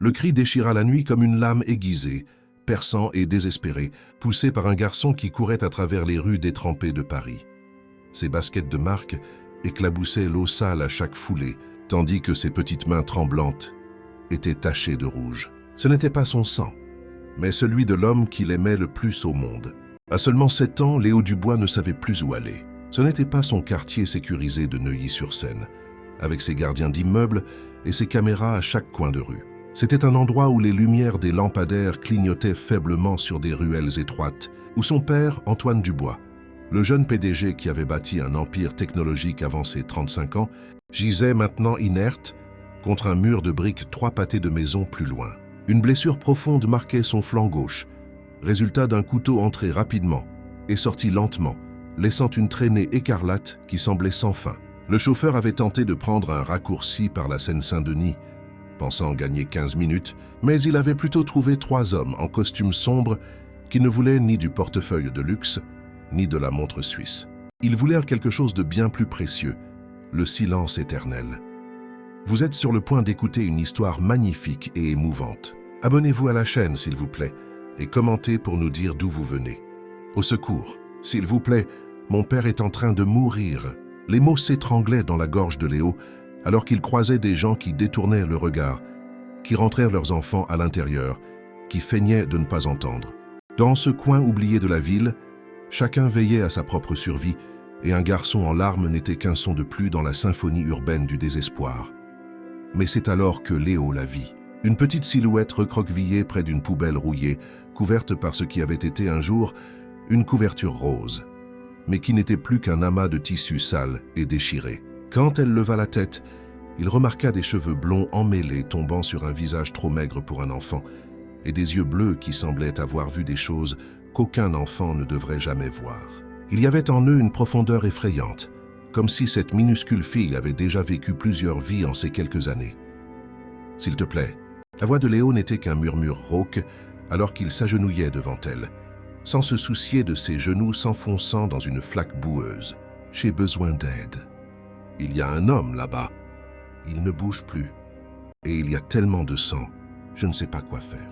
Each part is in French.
Le cri déchira la nuit comme une lame aiguisée, perçant et désespéré, poussé par un garçon qui courait à travers les rues détrempées de Paris. Ses baskets de marque éclaboussaient l'eau sale à chaque foulée, tandis que ses petites mains tremblantes étaient tachées de rouge. Ce n'était pas son sang, mais celui de l'homme qu'il aimait le plus au monde. À seulement 7 ans, Léo Dubois ne savait plus où aller. Ce n'était pas son quartier sécurisé de Neuilly-sur-Seine, avec ses gardiens d'immeubles et ses caméras à chaque coin de rue. C'était un endroit où les lumières des lampadaires clignotaient faiblement sur des ruelles étroites, où son père, Antoine Dubois, le jeune PDG qui avait bâti un empire technologique avant ses 35 ans, gisait maintenant inerte contre un mur de briques 3 pâtés de maison plus loin. Une blessure profonde marquait son flanc gauche, résultat d'un couteau entré rapidement et sorti lentement, laissant une traînée écarlate qui semblait sans fin. Le chauffeur avait tenté de prendre un raccourci par la Seine-Saint-Denis, pensant gagner 15 minutes, mais il avait plutôt trouvé 3 hommes en costume sombre qui ne voulaient ni du portefeuille de luxe, ni de la montre suisse. Ils voulaient quelque chose de bien plus précieux, le silence éternel. Vous êtes sur le point d'écouter une histoire magnifique et émouvante. Abonnez-vous à la chaîne, s'il vous plaît, et commentez pour nous dire d'où vous venez. Au secours, s'il vous plaît, mon père est en train de mourir. Les mots s'étranglaient dans la gorge de Léo, alors qu'il croisait des gens qui détournaient le regard, qui rentrèrent leurs enfants à l'intérieur, qui feignaient de ne pas entendre. Dans ce coin oublié de la ville, chacun veillait à sa propre survie, et un garçon en larmes n'était qu'un son de plus dans la symphonie urbaine du désespoir. Mais c'est alors que Léo la vit. Une petite silhouette recroquevillée près d'une poubelle rouillée, couverte par ce qui avait été un jour une couverture rose, mais qui n'était plus qu'un amas de tissu sale et déchiré. Quand elle leva la tête, il remarqua des cheveux blonds emmêlés tombant sur un visage trop maigre pour un enfant et des yeux bleus qui semblaient avoir vu des choses qu'aucun enfant ne devrait jamais voir. Il y avait en eux une profondeur effrayante, comme si cette minuscule fille avait déjà vécu plusieurs vies en ces quelques années. « S'il te plaît ». La voix de Léo n'était qu'un murmure rauque alors qu'il s'agenouillait devant elle, sans se soucier de ses genoux s'enfonçant dans une flaque boueuse. « J'ai besoin d'aide. Il y a un homme là-bas. Il ne bouge plus. Et il y a tellement de sang, je ne sais pas quoi faire. »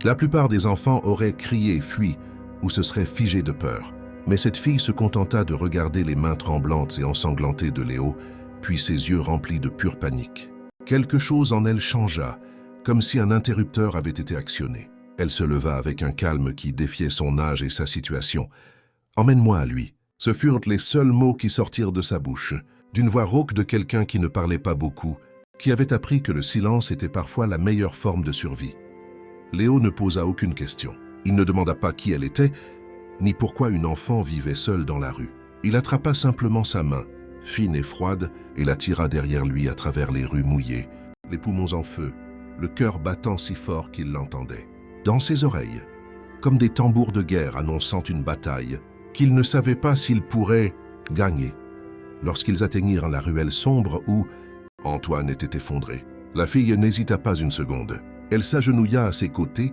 La plupart des enfants auraient crié, fui, ou se seraient figés de peur. Mais cette fille se contenta de regarder les mains tremblantes et ensanglantées de Léo, puis ses yeux remplis de pure panique. Quelque chose en elle changea, comme si un interrupteur avait été actionné. Elle se leva avec un calme qui défiait son âge et sa situation. « Emmène-moi à lui. » Ce furent les seuls mots qui sortirent de sa bouche, d'une voix rauque de quelqu'un qui ne parlait pas beaucoup, qui avait appris que le silence était parfois la meilleure forme de survie. Léo ne posa aucune question. Il ne demanda pas qui elle était, ni pourquoi une enfant vivait seule dans la rue. Il attrapa simplement sa main, fine et froide, et la tira derrière lui à travers les rues mouillées, les poumons en feu, le cœur battant si fort qu'il l'entendait. Dans ses oreilles, comme des tambours de guerre annonçant une bataille, qu'il ne savait pas s'il pourrait gagner. Lorsqu'ils atteignirent la ruelle sombre où Antoine était effondré, la fille n'hésita pas une seconde. Elle s'agenouilla à ses côtés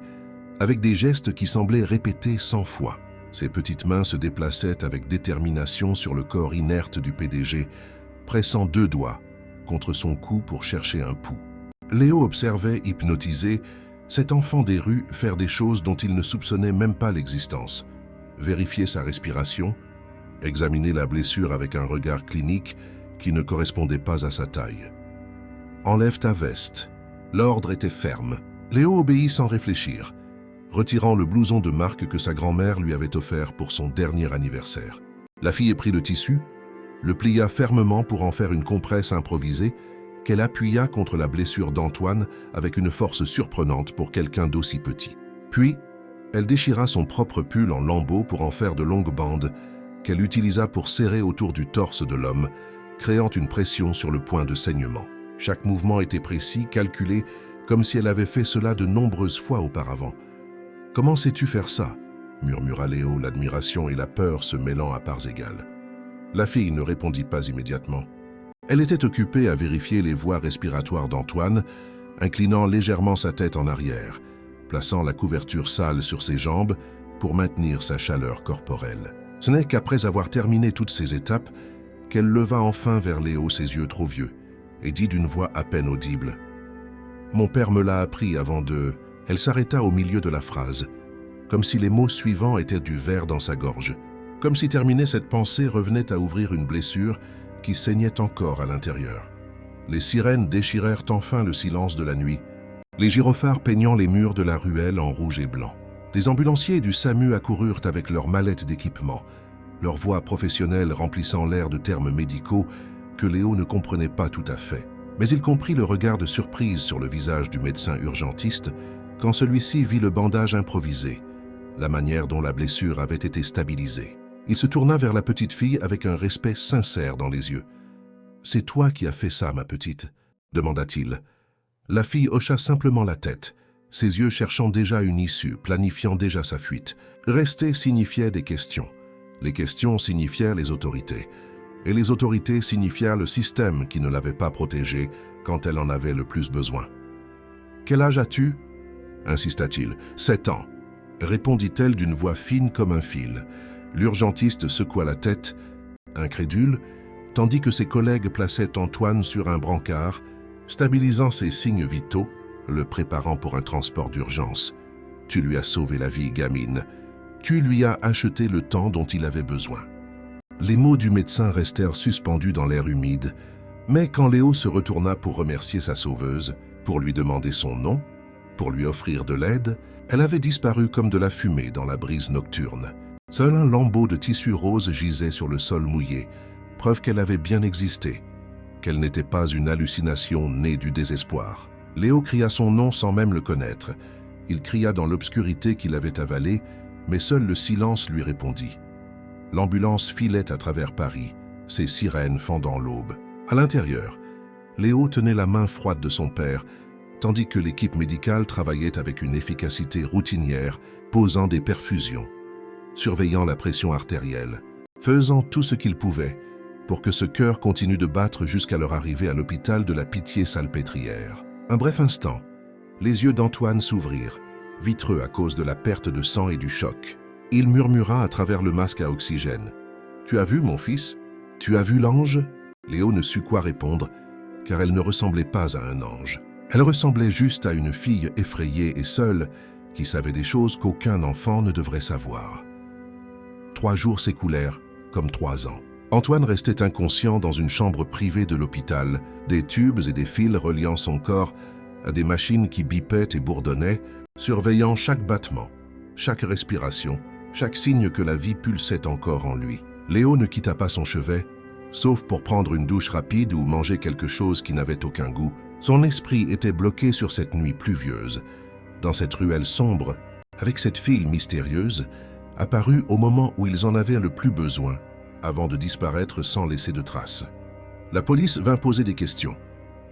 avec des gestes qui semblaient répétés 100 fois. Ses petites mains se déplaçaient avec détermination sur le corps inerte du PDG, pressant 2 doigts contre son cou pour chercher un pouls. Léo observait, hypnotisé, cet enfant des rues faire des choses dont il ne soupçonnait même pas l'existence. Vérifier sa respiration, examiner la blessure avec un regard clinique qui ne correspondait pas à sa taille. « Enlève ta veste ». L'ordre était ferme. Léo obéit sans réfléchir, retirant le blouson de marque que sa grand-mère lui avait offert pour son dernier anniversaire. La fille prit le tissu, le plia fermement pour en faire une compresse improvisée qu'elle appuya contre la blessure d'Antoine avec une force surprenante pour quelqu'un d'aussi petit. Puis, elle déchira son propre pull en lambeaux pour en faire de longues bandes qu'elle utilisa pour serrer autour du torse de l'homme, créant une pression sur le point de saignement. Chaque mouvement était précis, calculé, comme si elle avait fait cela de nombreuses fois auparavant. « Comment sais-tu faire ça ?» murmura Léo, l'admiration et la peur se mêlant à parts égales. La fille ne répondit pas immédiatement. Elle était occupée à vérifier les voies respiratoires d'Antoine, inclinant légèrement sa tête en arrière, plaçant la couverture sale sur ses jambes pour maintenir sa chaleur corporelle. Ce n'est qu'après avoir terminé toutes ces étapes qu'elle leva enfin vers Léo ses yeux trop vieux et dit d'une voix à peine audible « Mon père me l'a appris avant de... Elle s'arrêta au milieu de la phrase, comme si les mots suivants étaient du verre dans sa gorge. Comme si terminer cette pensée revenait à ouvrir une blessure qui saignait encore à l'intérieur. Les sirènes déchirèrent enfin le silence de la nuit, les gyrophares peignant les murs de la ruelle en rouge et blanc. Les ambulanciers du SAMU accoururent avec leurs mallettes d'équipement, leurs voix professionnelles remplissant l'air de termes médicaux que Léo ne comprenait pas tout à fait. Mais il comprit le regard de surprise sur le visage du médecin urgentiste quand celui-ci vit le bandage improvisé, la manière dont la blessure avait été stabilisée. Il se tourna vers la petite fille avec un respect sincère dans les yeux. « C'est toi qui as fait ça, ma petite ?» demanda-t-il. La fille hocha simplement la tête, ses yeux cherchant déjà une issue, planifiant déjà sa fuite. Rester signifiait des questions. Les questions signifièrent les autorités. Et les autorités signifièrent le système qui ne l'avait pas protégée quand elle en avait le plus besoin. « Quel âge as-tu » insista-t-il. « 7 ans. » répondit-elle d'une voix fine comme un fil. L'urgentiste secoua la tête, incrédule, tandis que ses collègues plaçaient Antoine sur un brancard, stabilisant ses signes vitaux, le préparant pour un transport d'urgence. « Tu lui as sauvé la vie, gamine. Tu lui as acheté le temps dont il avait besoin. » Les mots du médecin restèrent suspendus dans l'air humide, mais quand Léo se retourna pour remercier sa sauveuse, pour lui demander son nom, pour lui offrir de l'aide, elle avait disparu comme de la fumée dans la brise nocturne. Seul un lambeau de tissu rose gisait sur le sol mouillé, preuve qu'elle avait bien existé, qu'elle n'était pas une hallucination née du désespoir. Léo cria son nom sans même le connaître. Il cria dans l'obscurité qu'il avait avalée, mais seul le silence lui répondit. L'ambulance filait à travers Paris, ses sirènes fendant l'aube. À l'intérieur, Léo tenait la main froide de son père, tandis que l'équipe médicale travaillait avec une efficacité routinière, posant des perfusions, surveillant la pression artérielle, faisant tout ce qu'ils pouvaient pour que ce cœur continue de battre jusqu'à leur arrivée à l'hôpital de la Pitié-Salpêtrière. Un bref instant, les yeux d'Antoine s'ouvrirent, vitreux à cause de la perte de sang et du choc. Il murmura à travers le masque à oxygène. « Tu as vu, mon fils? Tu as vu l'ange ?» Léo ne sut quoi répondre, car elle ne ressemblait pas à un ange. Elle ressemblait juste à une fille effrayée et seule, qui savait des choses qu'aucun enfant ne devrait savoir. 3 jours s'écoulèrent, comme 3 ans. Antoine restait inconscient dans une chambre privée de l'hôpital, des tubes et des fils reliant son corps à des machines qui bipaient et bourdonnaient, surveillant chaque battement, chaque respiration, chaque signe que la vie pulsait encore en lui. Léo ne quitta pas son chevet, sauf pour prendre une douche rapide ou manger quelque chose qui n'avait aucun goût. Son esprit était bloqué sur cette nuit pluvieuse, dans cette ruelle sombre, avec cette fille mystérieuse, apparue au moment où ils en avaient le plus besoin, avant de disparaître sans laisser de traces. La police vint poser des questions.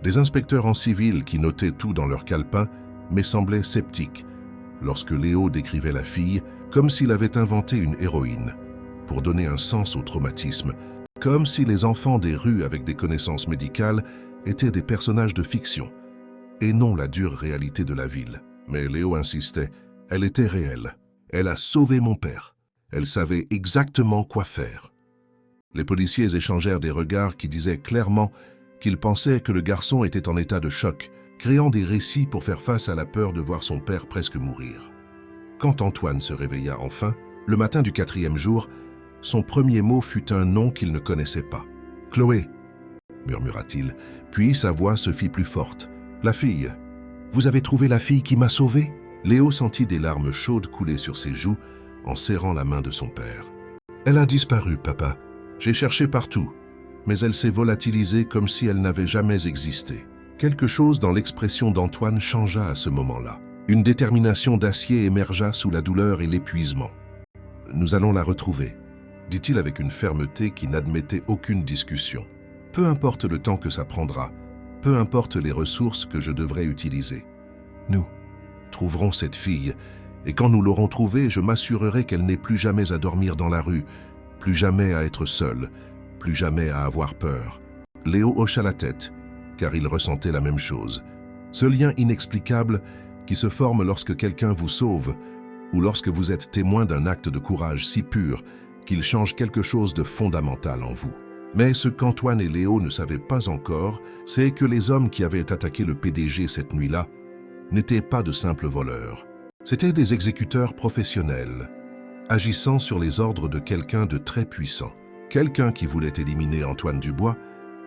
Des inspecteurs en civil qui notaient tout dans leur calepin, mais semblaient sceptiques, lorsque Léo décrivait la fille comme s'il avait inventé une héroïne, pour donner un sens au traumatisme, comme si les enfants des rues avec des connaissances médicales étaient des personnages de fiction, et non la dure réalité de la ville. Mais Léo insistait, elle était réelle. Elle a sauvé mon père. Elle savait exactement quoi faire. Les policiers échangèrent des regards qui disaient clairement qu'ils pensaient que le garçon était en état de choc, créant des récits pour faire face à la peur de voir son père presque mourir. Quand Antoine se réveilla enfin, le matin du 4e jour, son premier mot fut un nom qu'il ne connaissait pas. « Chloé » murmura-t-il, puis sa voix se fit plus forte. « La fille. Vous avez trouvé la fille qui m'a sauvé ?» Léo sentit des larmes chaudes couler sur ses joues en serrant la main de son père. « Elle a disparu, papa. J'ai cherché partout, mais elle s'est volatilisée comme si elle n'avait jamais existé. » Quelque chose dans l'expression d'Antoine changea à ce moment-là. Une détermination d'acier émergea sous la douleur et l'épuisement. « Nous allons la retrouver », dit-il avec une fermeté qui n'admettait aucune discussion. « Peu importe le temps que ça prendra, peu importe les ressources que je devrais utiliser. Nous trouverons cette fille, et quand nous l'aurons trouvée, je m'assurerai qu'elle n'ait plus jamais à dormir dans la rue, plus jamais à être seule, plus jamais à avoir peur. » Léo hocha la tête, car il ressentait la même chose. Ce lien inexplicable qui se forme lorsque quelqu'un vous sauve ou lorsque vous êtes témoin d'un acte de courage si pur qu'il change quelque chose de fondamental en vous. Mais ce qu'Antoine et Léo ne savaient pas encore, c'est que les hommes qui avaient attaqué le PDG cette nuit-là n'étaient pas de simples voleurs. C'étaient des exécuteurs professionnels, agissant sur les ordres de quelqu'un de très puissant. Quelqu'un qui voulait éliminer Antoine Dubois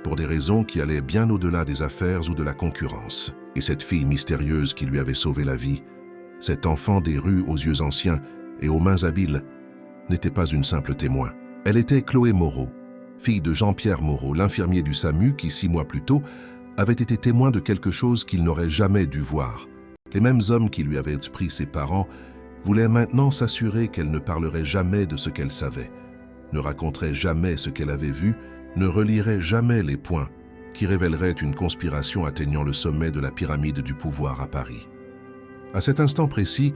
pour des raisons qui allaient bien au-delà des affaires ou de la concurrence. Et cette fille mystérieuse qui lui avait sauvé la vie, cet enfant des rues aux yeux anciens et aux mains habiles, n'était pas une simple témoin. Elle était Chloé Moreau, fille de Jean-Pierre Moreau, l'infirmier du SAMU qui, 6 mois plus tôt, avait été témoin de quelque chose qu'il n'aurait jamais dû voir. Les mêmes hommes qui lui avaient pris ses parents voulaient maintenant s'assurer qu'elle ne parlerait jamais de ce qu'elle savait, ne raconterait jamais ce qu'elle avait vu, ne relirait jamais les points qui révéleraient une conspiration atteignant le sommet de la pyramide du pouvoir à Paris. À cet instant précis,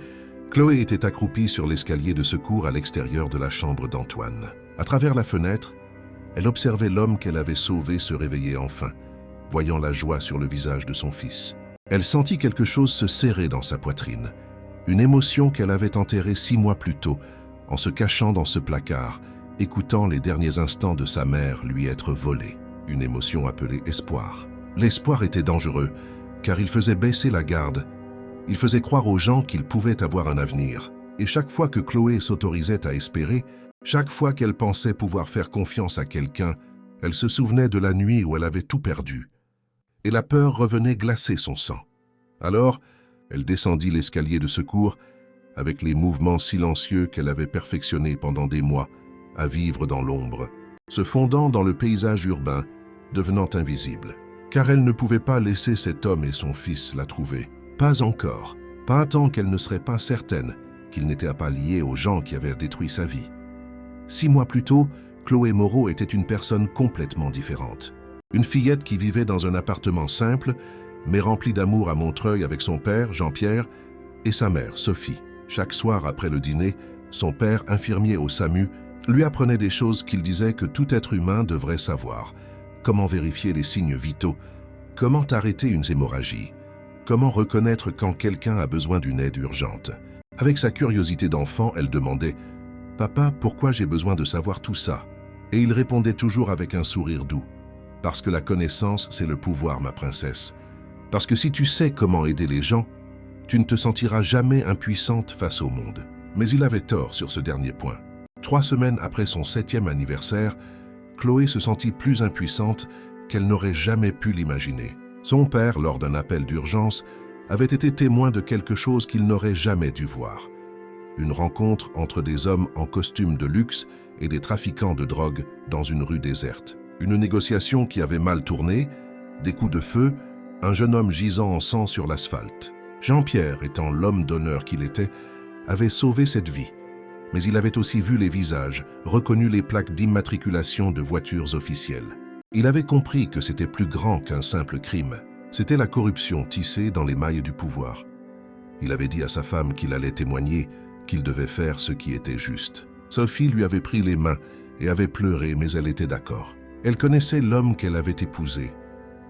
Chloé était accroupie sur l'escalier de secours à l'extérieur de la chambre d'Antoine. À travers la fenêtre, elle observait l'homme qu'elle avait sauvé se réveiller enfin, voyant la joie sur le visage de son fils. Elle sentit quelque chose se serrer dans sa poitrine, une émotion qu'elle avait enterrée 6 mois plus tôt, en se cachant dans ce placard, écoutant les derniers instants de sa mère lui être volés. Une émotion appelée espoir. L'espoir était dangereux, car il faisait baisser la garde. Il faisait croire aux gens qu'ils pouvaient avoir un avenir. Et chaque fois que Chloé s'autorisait à espérer, chaque fois qu'elle pensait pouvoir faire confiance à quelqu'un, elle se souvenait de la nuit où elle avait tout perdu. Et la peur revenait glacer son sang. Alors, elle descendit l'escalier de secours avec les mouvements silencieux qu'elle avait perfectionnés pendant des mois, à vivre dans l'ombre, se fondant dans le paysage urbain, devenant invisible. Car elle ne pouvait pas laisser cet homme et son fils la trouver. Pas encore, pas tant qu'elle ne serait pas certaine qu'il n'était pas lié aux gens qui avaient détruit sa vie. 6 mois plus tôt, Chloé Moreau était une personne complètement différente. Une fillette qui vivait dans un appartement simple, mais rempli d'amour à Montreuil avec son père, Jean-Pierre, et sa mère, Sophie. Chaque soir après le dîner, son père, infirmier au SAMU, lui apprenait des choses qu'il disait que tout être humain devrait savoir. Comment vérifier les signes vitaux, comment arrêter une hémorragie, comment reconnaître quand quelqu'un a besoin d'une aide urgente. Avec sa curiosité d'enfant, elle demandait « Papa, pourquoi j'ai besoin de savoir tout ça ?» Et il répondait toujours avec un sourire doux « Parce que la connaissance, c'est le pouvoir, ma princesse. Parce que si tu sais comment aider les gens, tu ne te sentiras jamais impuissante face au monde. » Mais il avait tort sur ce dernier point. 3 semaines après son 7e anniversaire, Chloé se sentit plus impuissante qu'elle n'aurait jamais pu l'imaginer. Son père, lors d'un appel d'urgence, avait été témoin de quelque chose qu'il n'aurait jamais dû voir. Une rencontre entre des hommes en costume de luxe et des trafiquants de drogue dans une rue déserte. Une négociation qui avait mal tourné, des coups de feu, un jeune homme gisant en sang sur l'asphalte. Jean-Pierre, étant l'homme d'honneur qu'il était, avait sauvé cette vie. Mais il avait aussi vu les visages, reconnu les plaques d'immatriculation de voitures officielles. Il avait compris que c'était plus grand qu'un simple crime. C'était la corruption tissée dans les mailles du pouvoir. Il avait dit à sa femme qu'il allait témoigner, qu'il devait faire ce qui était juste. Sophie lui avait pris les mains et avait pleuré, mais elle était d'accord. Elle connaissait l'homme qu'elle avait épousé.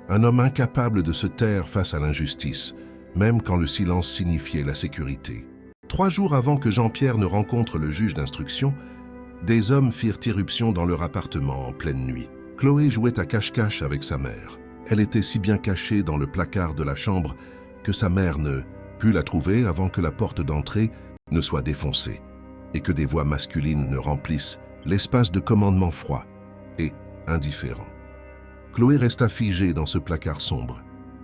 Un homme incapable de se taire face à l'injustice, même quand le silence signifiait la sécurité. 3 jours avant que Jean-Pierre ne rencontre le juge d'instruction, des hommes firent irruption dans leur appartement en pleine nuit. Chloé jouait à cache-cache avec sa mère. Elle était si bien cachée dans le placard de la chambre que sa mère ne put la trouver avant que la porte d'entrée ne soit défoncée et que des voix masculines ne remplissent l'espace de commandement froid et indifférent. Chloé resta figée dans ce placard sombre,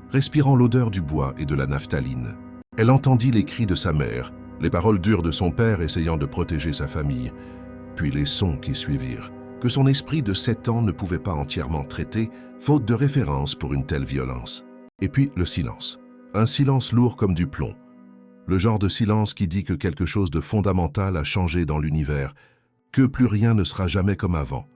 respirant l'odeur du bois et de la naphtaline. Elle entendit les cris de sa mère, les paroles dures de son père essayant de protéger sa famille, puis les sons qui suivirent, que son esprit de 7 ans ne pouvait pas entièrement traiter, faute de référence pour une telle violence. Et puis le silence. Un silence lourd comme du plomb. Le genre de silence qui dit que quelque chose de fondamental a changé dans l'univers, que plus rien ne sera jamais comme avant.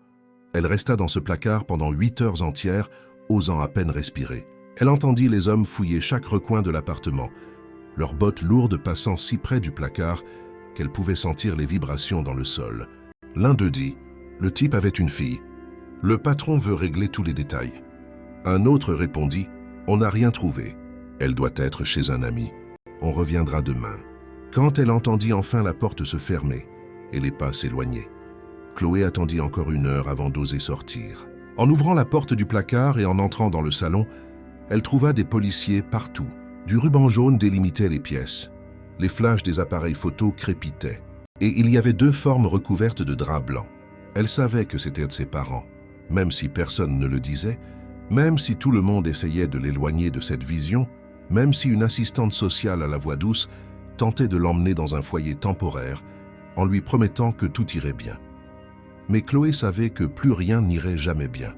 Elle resta dans ce placard pendant 8 heures entières, osant à peine respirer. Elle entendit les hommes fouiller chaque recoin de l'appartement, leurs bottes lourdes passant si près du placard qu'elle pouvait sentir les vibrations dans le sol. L'un d'eux dit « Le type avait une fille. Le patron veut régler tous les détails. » Un autre répondit « On n'a rien trouvé. Elle doit être chez un ami. On reviendra demain. » Quand elle entendit enfin la porte se fermer et les pas s'éloigner, Chloé attendit encore 1 heure avant d'oser sortir. En ouvrant la porte du placard et en entrant dans le salon, elle trouva des policiers partout, Du ruban jaune délimitait les pièces. Les flashs des appareils photo crépitaient. Et il y avait 2 formes recouvertes de drap blanc. Elle savait que c'était de ses parents, même si personne ne le disait, même si tout le monde essayait de l'éloigner de cette vision, même si une assistante sociale à la voix douce tentait de l'emmener dans un foyer temporaire en lui promettant que tout irait bien. Mais Chloé savait que plus rien n'irait jamais bien.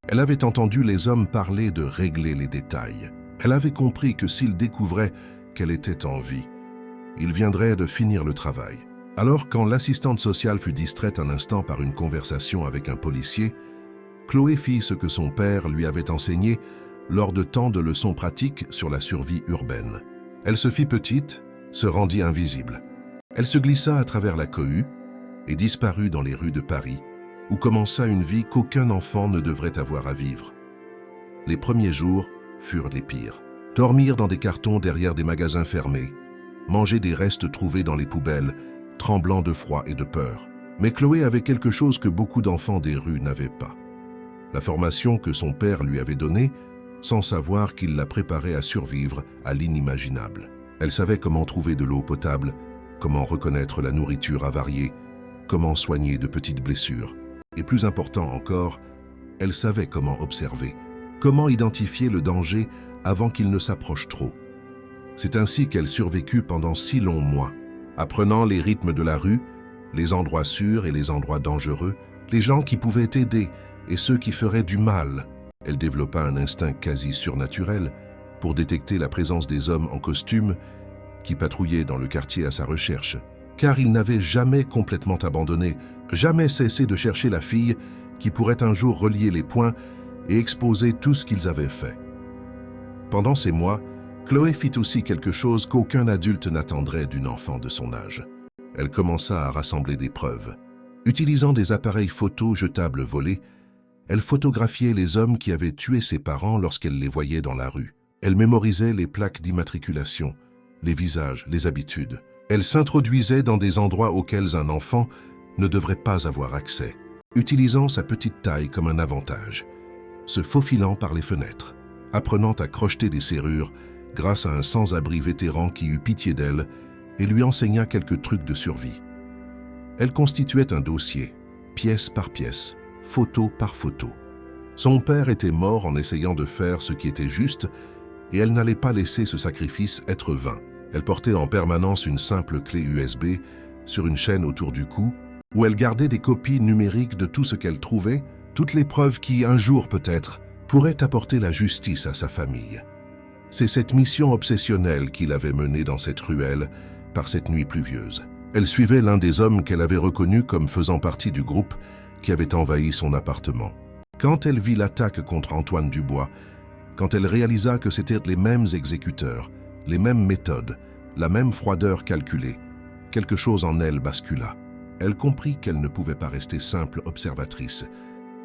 Elle avait entendu les hommes parler de régler les détails. Elle avait compris que s'il découvrait qu'elle était en vie, il viendrait de finir le travail. Alors, quand l'assistante sociale fut distraite un instant par une conversation avec un policier, Chloé fit ce que son père lui avait enseigné lors de tant de leçons pratiques sur la survie urbaine. Elle se fit petite, se rendit invisible. Elle se glissa à travers la cohue et disparut dans les rues de Paris, où commença une vie qu'aucun enfant ne devrait avoir à vivre. Les premiers jours furent les pires. Dormir dans des cartons derrière des magasins fermés, manger des restes trouvés dans les poubelles, tremblant de froid et de peur. Mais Chloé avait quelque chose que beaucoup d'enfants des rues n'avaient pas. La formation que son père lui avait donnée, sans savoir qu'il la préparait à survivre à l'inimaginable. Elle savait comment trouver de l'eau potable, comment reconnaître la nourriture avariée, comment soigner de petites blessures. Et plus important encore, elle savait comment observer, comment identifier le danger avant qu'il ne s'approche trop. C'est ainsi qu'elle survécut pendant 6 longs mois, apprenant les rythmes de la rue, les endroits sûrs et les endroits dangereux, les gens qui pouvaient aider et ceux qui feraient du mal. Elle développa un instinct quasi surnaturel pour détecter la présence des hommes en costume qui patrouillaient dans le quartier à sa recherche, car ils n'avaient jamais complètement abandonné, jamais cessé de chercher la fille qui pourrait un jour relier les points et exposer tout ce qu'ils avaient fait. Pendant ces mois, Chloé fit aussi quelque chose qu'aucun adulte n'attendrait d'une enfant de son âge. Elle commença à rassembler des preuves. Utilisant des appareils photo jetables volés, elle photographiait les hommes qui avaient tué ses parents lorsqu'elle les voyait dans la rue. Elle mémorisait les plaques d'immatriculation, les visages, les habitudes. Elle s'introduisait dans des endroits auxquels un enfant ne devrait pas avoir accès, utilisant sa petite taille comme un avantage, se faufilant par les fenêtres, apprenant à crocheter des serrures grâce à un sans-abri vétéran qui eut pitié d'elle et lui enseigna quelques trucs de survie. Elle constituait un dossier, pièce par pièce, photo par photo. Son père était mort en essayant de faire ce qui était juste et elle n'allait pas laisser ce sacrifice être vain. Elle portait en permanence une simple clé USB sur une chaîne autour du cou où elle gardait des copies numériques de tout ce qu'elle trouvait, toutes les preuves qui, un jour peut-être, pourraient apporter la justice à sa famille. C'est cette mission obsessionnelle qui l'avait menée dans cette ruelle par cette nuit pluvieuse. Elle suivait l'un des hommes qu'elle avait reconnu comme faisant partie du groupe qui avait envahi son appartement. Quand elle vit l'attaque contre Antoine Dubois, quand elle réalisa que c'étaient les mêmes exécuteurs, les mêmes méthodes, la même froideur calculée, quelque chose en elle bascula. Elle comprit qu'elle ne pouvait pas rester simple observatrice,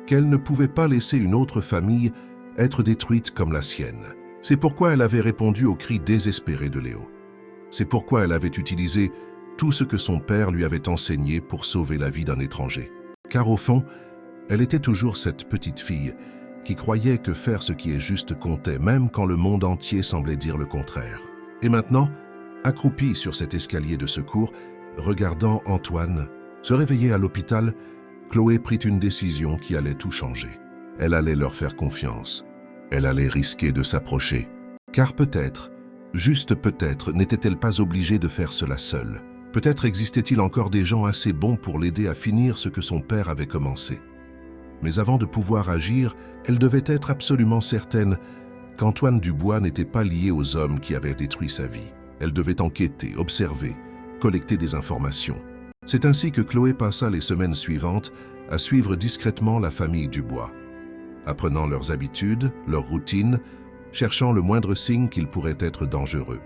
qu'elle ne pouvait pas laisser une autre famille être détruite comme la sienne. C'est pourquoi elle avait répondu aux cris désespérés de Léo. C'est pourquoi elle avait utilisé tout ce que son père lui avait enseigné pour sauver la vie d'un étranger. Car au fond, elle était toujours cette petite fille qui croyait que faire ce qui est juste comptait, même quand le monde entier semblait dire le contraire. Et maintenant, accroupie sur cet escalier de secours, regardant Antoine se réveiller à l'hôpital, Chloé prit une décision qui allait tout changer. Elle allait leur faire confiance. Elle allait risquer de s'approcher. Car peut-être, juste peut-être, n'était-elle pas obligée de faire cela seule. Peut-être existait-il encore des gens assez bons pour l'aider à finir ce que son père avait commencé. Mais avant de pouvoir agir, elle devait être absolument certaine qu'Antoine Dubois n'était pas lié aux hommes qui avaient détruit sa vie. Elle devait enquêter, observer, collecter des informations. C'est ainsi que Chloé passa les semaines suivantes à suivre discrètement la famille Dubois, apprenant leurs habitudes, leurs routines, cherchant le moindre signe qu'il pourrait être dangereux.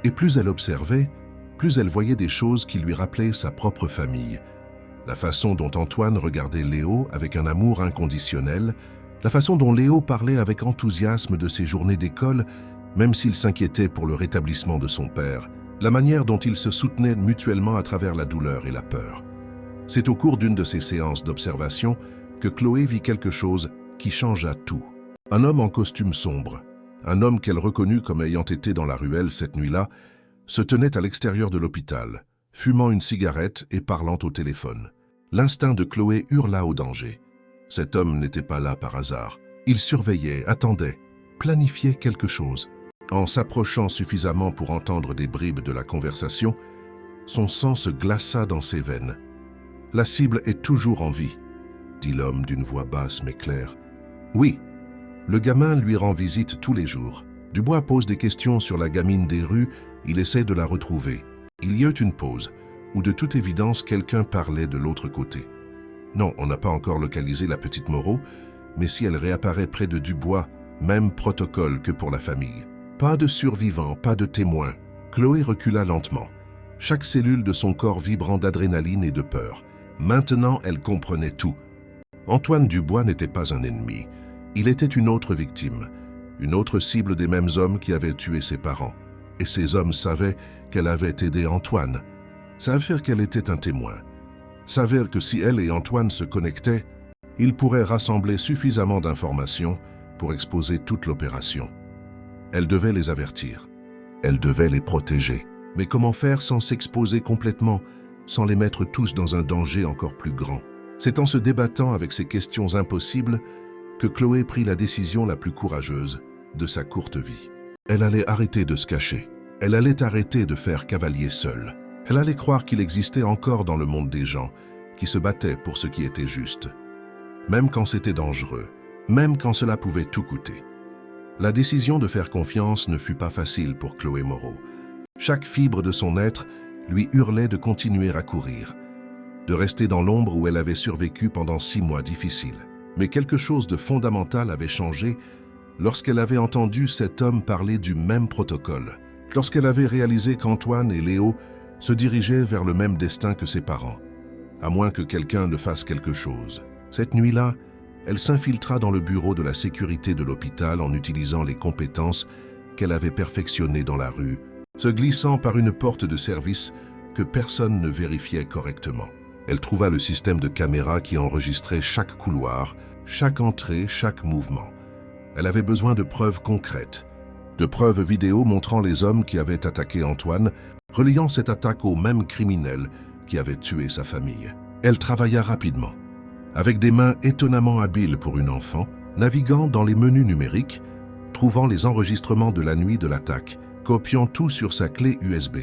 Et plus elle observait, plus elle voyait des choses qui lui rappelaient sa propre famille. La façon dont Antoine regardait Léo avec un amour inconditionnel, la façon dont Léo parlait avec enthousiasme de ses journées d'école, même s'il s'inquiétait pour le rétablissement de son père, la manière dont ils se soutenaient mutuellement à travers la douleur et la peur. C'est au cours d'une de ces séances d'observation que Chloé vit quelque chose qui changea tout. Un homme en costume sombre, Un homme qu'elle reconnut comme ayant été dans la ruelle cette nuit-là se tenait à l'extérieur de l'hôpital, fumant une cigarette et parlant au téléphone. L'instinct de Chloé hurla au danger. Cet homme n'était pas là par hasard. Il surveillait, attendait, planifiait quelque chose. En s'approchant suffisamment pour entendre des bribes de la conversation, son sang se glaça dans ses veines. « La cible est toujours en vie », dit l'homme d'une voix basse mais claire. « Oui, le gamin lui rend visite tous les jours. Dubois pose des questions sur la gamine des rues, il essaie de la retrouver. Il y eut une pause, où de toute évidence quelqu'un parlait de l'autre côté. Non, on n'a pas encore localisé la petite Moreau, mais si elle réapparaît près de Dubois, même protocole que pour la famille. Pas de survivants, pas de témoins. Chloé recula lentement, chaque cellule de son corps vibrant d'adrénaline et de peur. Maintenant, elle comprenait tout. Antoine Dubois n'était pas un ennemi. Il était une autre victime, une autre cible des mêmes hommes qui avaient tué ses parents. Et ces hommes savaient qu'elle avait aidé Antoine. Savaient qu'elle était un témoin. Savaient que si elle et Antoine se connectaient, ils pourraient rassembler suffisamment d'informations pour exposer toute l'opération. Elle devait les avertir. Elle devait les protéger. Mais comment faire sans s'exposer complètement, sans les mettre tous dans un danger encore plus grand? C'est en se débattant avec ces questions impossibles que Chloé prit la décision la plus courageuse de sa courte vie. Elle allait arrêter de se cacher. Elle allait arrêter de faire cavalier seule. Elle allait croire qu'il existait encore dans le monde des gens qui se battaient pour ce qui était juste. Même quand c'était dangereux, même quand cela pouvait tout coûter. La décision de faire confiance ne fut pas facile pour Chloé Moreau. Chaque fibre de son être lui hurlait de continuer à courir, de rester dans l'ombre où elle avait survécu pendant 6 mois difficiles. Mais quelque chose de fondamental avait changé lorsqu'elle avait entendu cet homme parler du même protocole, lorsqu'elle avait réalisé qu'Antoine et Léo se dirigeaient vers le même destin que ses parents, à moins que quelqu'un ne fasse quelque chose. Cette nuit-là, elle s'infiltra dans le bureau de la sécurité de l'hôpital en utilisant les compétences qu'elle avait perfectionnées dans la rue, se glissant par une porte de service que personne ne vérifiait correctement. Elle trouva le système de caméra qui enregistrait chaque couloir, chaque entrée, chaque mouvement. Elle avait besoin de preuves concrètes, de preuves vidéo montrant les hommes qui avaient attaqué Antoine, reliant cette attaque aux mêmes criminels qui avaient tué sa famille. Elle travailla rapidement, avec des mains étonnamment habiles pour une enfant, naviguant dans les menus numériques, trouvant les enregistrements de la nuit de l'attaque, copiant tout sur sa clé USB.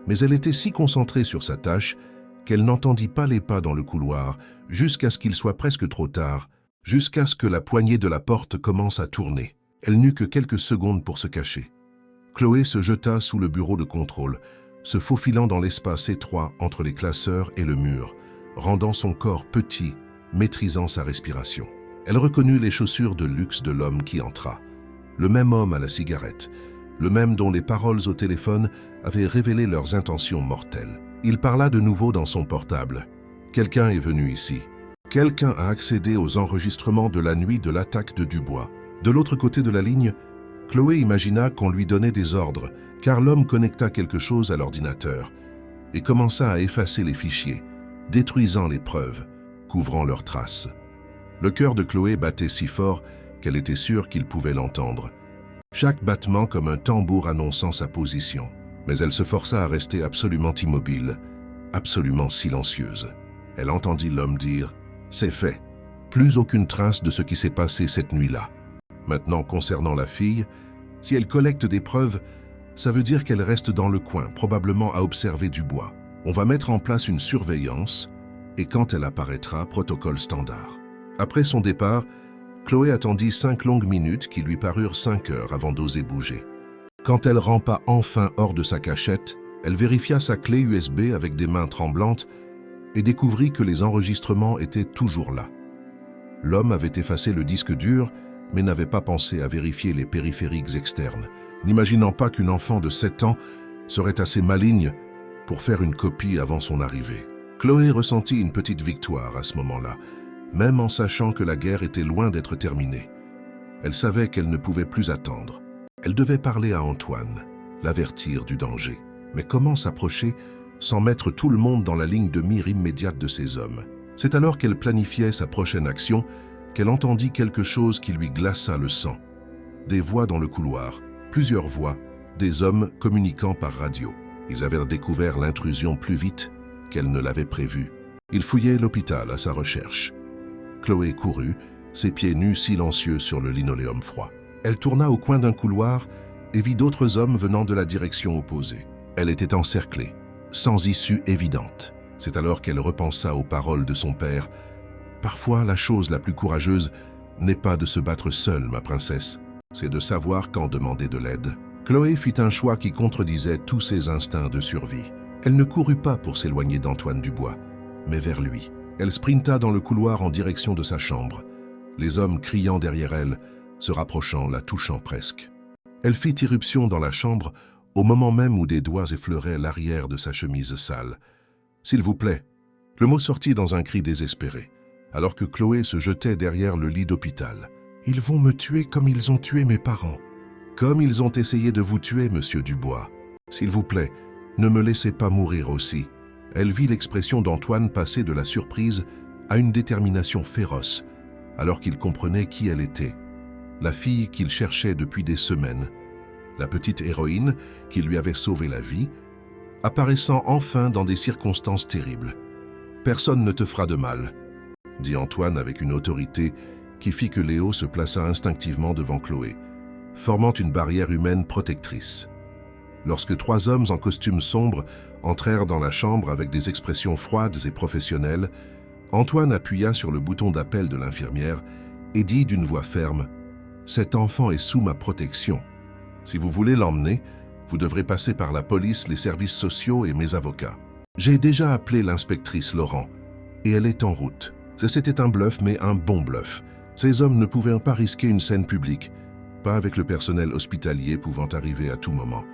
Mais elle était si concentrée sur sa tâche qu'elle n'entendit pas les pas dans le couloir jusqu'à ce qu'il soit presque trop tard, jusqu'à ce que la poignée de la porte commence à tourner. Elle n'eut que quelques secondes pour se cacher. Chloé se jeta sous le bureau de contrôle, se faufilant dans l'espace étroit entre les classeurs et le mur, rendant son corps petit, maîtrisant sa respiration. Elle reconnut les chaussures de luxe de l'homme qui entra. Le même homme à la cigarette, le même dont les paroles au téléphone avaient révélé leurs intentions mortelles. Il parla de nouveau dans son portable. Quelqu'un est venu ici. Quelqu'un a accédé aux enregistrements de la nuit de l'attaque de Dubois. De l'autre côté de la ligne, Chloé imagina qu'on lui donnait des ordres, car l'homme connecta quelque chose à l'ordinateur et commença à effacer les fichiers, détruisant les preuves, couvrant leurs traces. Le cœur de Chloé battait si fort qu'elle était sûre qu'il pouvait l'entendre. Chaque battement comme un tambour annonçant sa position. Mais elle se força à rester absolument immobile, absolument silencieuse. Elle entendit l'homme dire « C'est fait ». Plus aucune trace de ce qui s'est passé cette nuit-là. Maintenant, concernant la fille, si elle collecte des preuves, ça veut dire qu'elle reste dans le coin, probablement à observer Dubois. On va mettre en place une surveillance, et quand elle apparaîtra, protocole standard. Après son départ, Chloé attendit 5 longues minutes qui lui parurent 5 heures avant d'oser bouger. Quand elle rampa enfin hors de sa cachette, elle vérifia sa clé USB avec des mains tremblantes et découvrit que les enregistrements étaient toujours là. L'homme avait effacé le disque dur, mais n'avait pas pensé à vérifier les périphériques externes, n'imaginant pas qu'une enfant de 7 ans serait assez maligne pour faire une copie avant son arrivée. Chloé ressentit une petite victoire à ce moment-là, même en sachant que la guerre était loin d'être terminée. Elle savait qu'elle ne pouvait plus attendre. Elle devait parler à Antoine, l'avertir du danger. Mais comment s'approcher sans mettre tout le monde dans la ligne de mire immédiate de ces hommes? C'est alors qu'elle planifiait sa prochaine action qu'elle entendit quelque chose qui lui glaça le sang. des voix dans le couloir, plusieurs voix, des hommes communiquant par radio. Ils avaient découvert l'intrusion plus vite qu'elle ne l'avait prévu. Ils fouillaient l'hôpital à sa recherche. Chloé courut, ses pieds nus silencieux sur le linoléum froid. Elle tourna au coin d'un couloir et vit d'autres hommes venant de la direction opposée. Elle était encerclée, sans issue évidente. C'est alors qu'elle repensa aux paroles de son père. « Parfois, la chose la plus courageuse n'est pas de se battre seule, ma princesse. C'est de savoir quand demander de l'aide. » Chloé fit un choix qui contredisait tous ses instincts de survie. Elle ne courut pas pour s'éloigner d'Antoine Dubois, mais vers lui. Elle sprinta dans le couloir en direction de sa chambre, les hommes criant derrière elle, se rapprochant, la touchant presque. Elle fit irruption dans la chambre au moment même où des doigts effleuraient l'arrière de sa chemise sale. « S'il vous plaît !» Le mot sortit dans un cri désespéré, alors que Chloé se jetait derrière le lit d'hôpital. « Ils vont me tuer comme ils ont tué mes parents. Comme ils ont essayé de vous tuer, monsieur Dubois. S'il vous plaît, ne me laissez pas mourir aussi. » Elle vit l'expression d'Antoine passer de la surprise à une détermination féroce, alors qu'il comprenait qui elle était. La fille qu'il cherchait depuis des semaines, la petite héroïne qui lui avait sauvé la vie, apparaissant enfin dans des circonstances terribles. « Personne ne te fera de mal », dit Antoine avec une autorité qui fit que Léo se plaça instinctivement devant Chloé, formant une barrière humaine protectrice. Lorsque 3 hommes en costume sombre entrèrent dans la chambre avec des expressions froides et professionnelles, Antoine appuya sur le bouton d'appel de l'infirmière et dit d'une voix ferme « Cet enfant est sous ma protection. Si vous voulez l'emmener, vous devrez passer par la police, les services sociaux et mes avocats. J'ai déjà appelé l'inspectrice Laurent et elle est en route. C'était un bluff, mais un bon bluff. Ces hommes ne pouvaient pas risquer une scène publique, pas avec le personnel hospitalier pouvant arriver à tout moment,